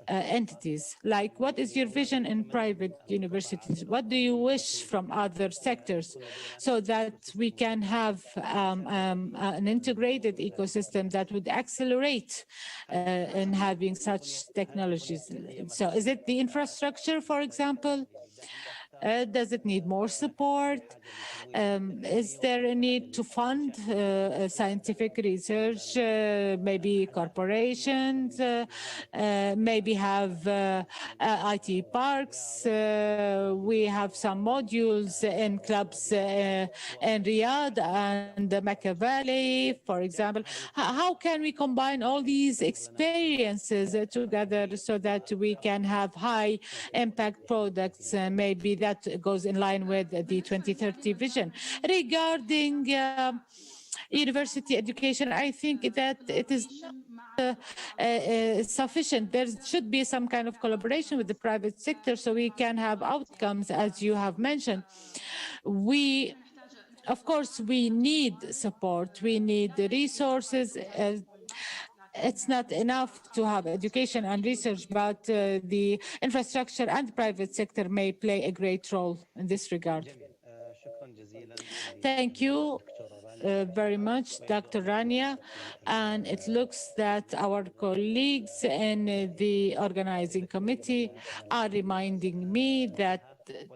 entities? Like, what is your vision in private universities? What do you wish from other sectors so that we can have an integrated ecosystem that would accelerate in having such technologies? So is it the infrastructure, for example? Does it need more support? Is there a need to fund scientific research, maybe corporations, maybe have IT parks? We have some modules in clubs in Riyadh and the Mecca Valley, for example. How can we combine all these experiences together so that we can have high impact products? Maybe that goes in line with the 2030 vision. Regarding university education, I think that it is sufficient. There should be some kind of collaboration with the private sector so we can have outcomes, as you have mentioned. Of course, we need support. We need the resources. It's not enough to have education and research, but the infrastructure and private sector may play a great role in this regard. Thank you very much, Dr. Rania. And it looks that our colleagues in the organizing committee are reminding me that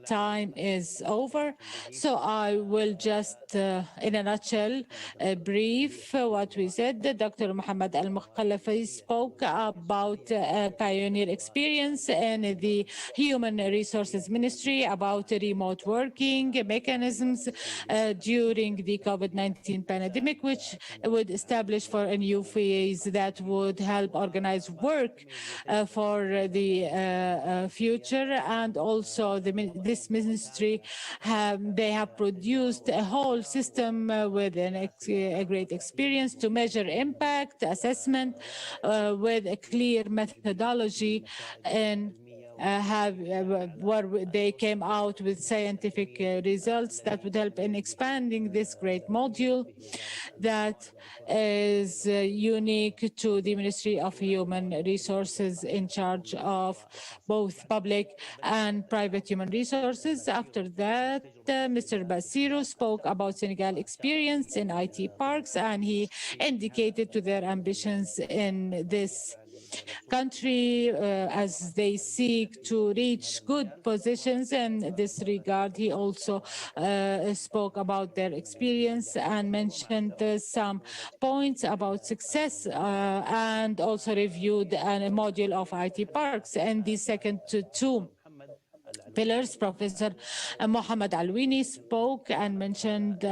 time is over. So I will just, in a nutshell, brief what we said. Dr. Muhammad Al-Mukhallafi spoke about pioneer experience in the Human Resources Ministry, about remote working mechanisms during the COVID-19 pandemic, which would establish for a new phase that would help organize work for the future. And also this ministry, they have produced a whole system with a great experience to measure impact assessment with a clear methodology, and where they came out with scientific results that would help in expanding this great module that is unique to the Ministry of Human Resources, in charge of both public and private human resources. After that, Mr. Basiru spoke about Senegal experience in IT parks, and he indicated to their ambitions in this country as they seek to reach good positions in this regard. He also spoke about their experience and mentioned some points about success and also reviewed a module of IT parks. And the second two pillars, Professor Mohammed Alwini spoke and mentioned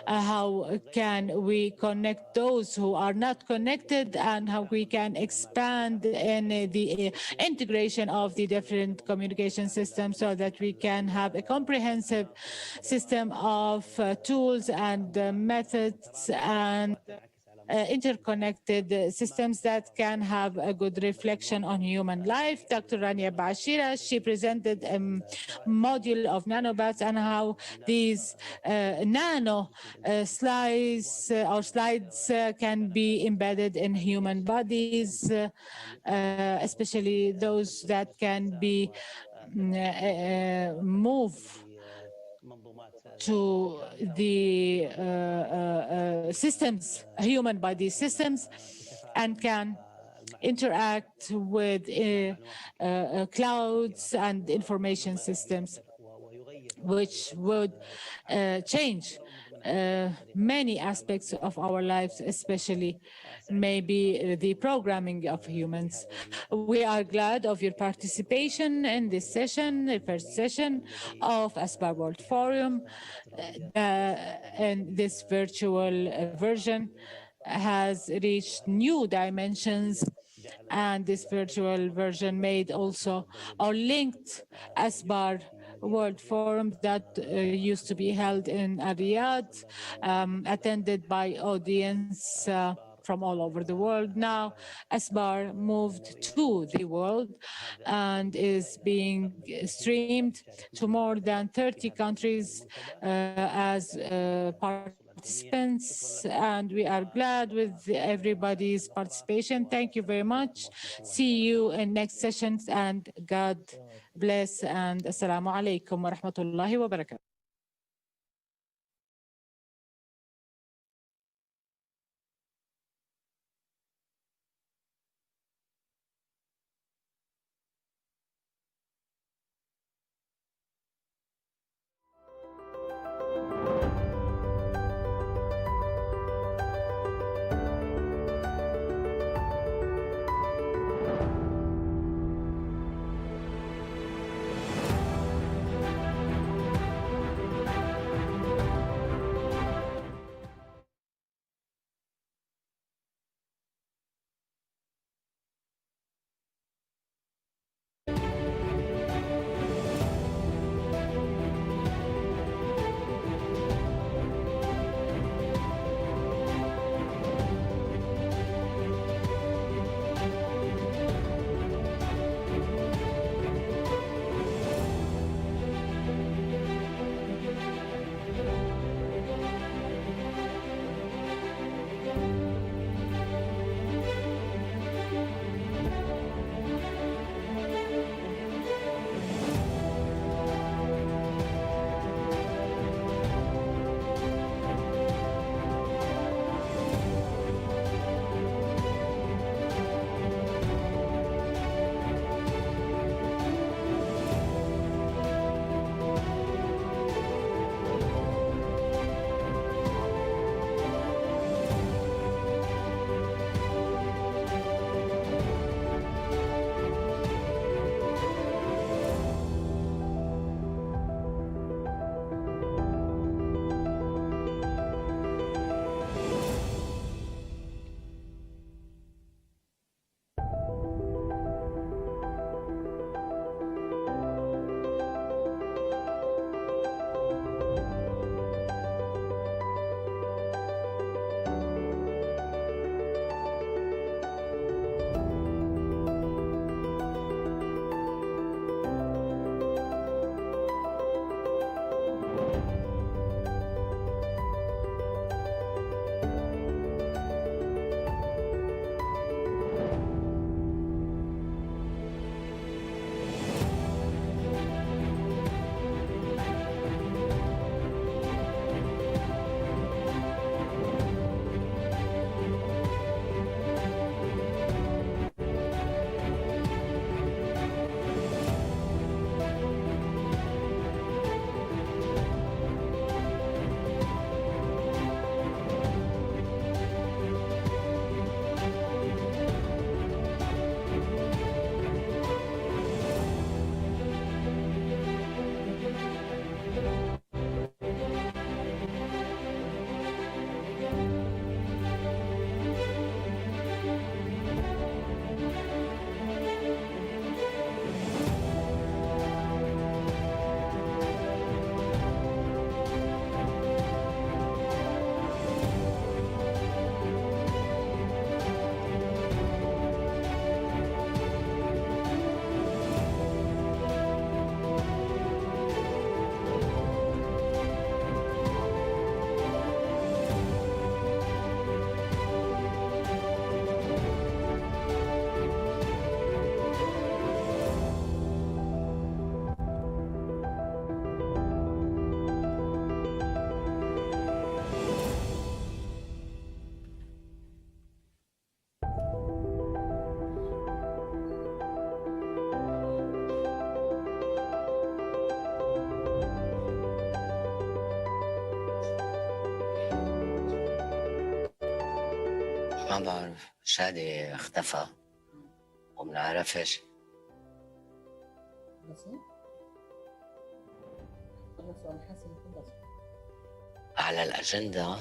how can we connect those who are not connected and how we can expand in the integration of the different communication systems so that we can have a comprehensive system of tools and methods and interconnected systems that can have a good reflection on human life. Dr. Rania Bashira, she presented a module of nanobots and how these nano slides can be embedded in human bodies, especially those that can be moved to the systems, human body systems, and can interact with clouds and information systems, which would change many aspects of our lives, especially maybe the programming of humans. We are glad of your participation in this session, the first session of Asbar World Forum. And this virtual version has reached new dimensions, and this virtual version made also or linked Asbar World Forum that used to be held in Riyadh, attended by audience from all over the world. Now, Asbar moved to the world and is being streamed to more than 30 countries as participants, and we are glad with everybody's participation. Thank you very much. See you in next sessions, and God bless, and assalamu alaikum wa rahmatullahi wa barakatuh. ما بعرف، شادي اختفى ومنعرفش. على الأجندة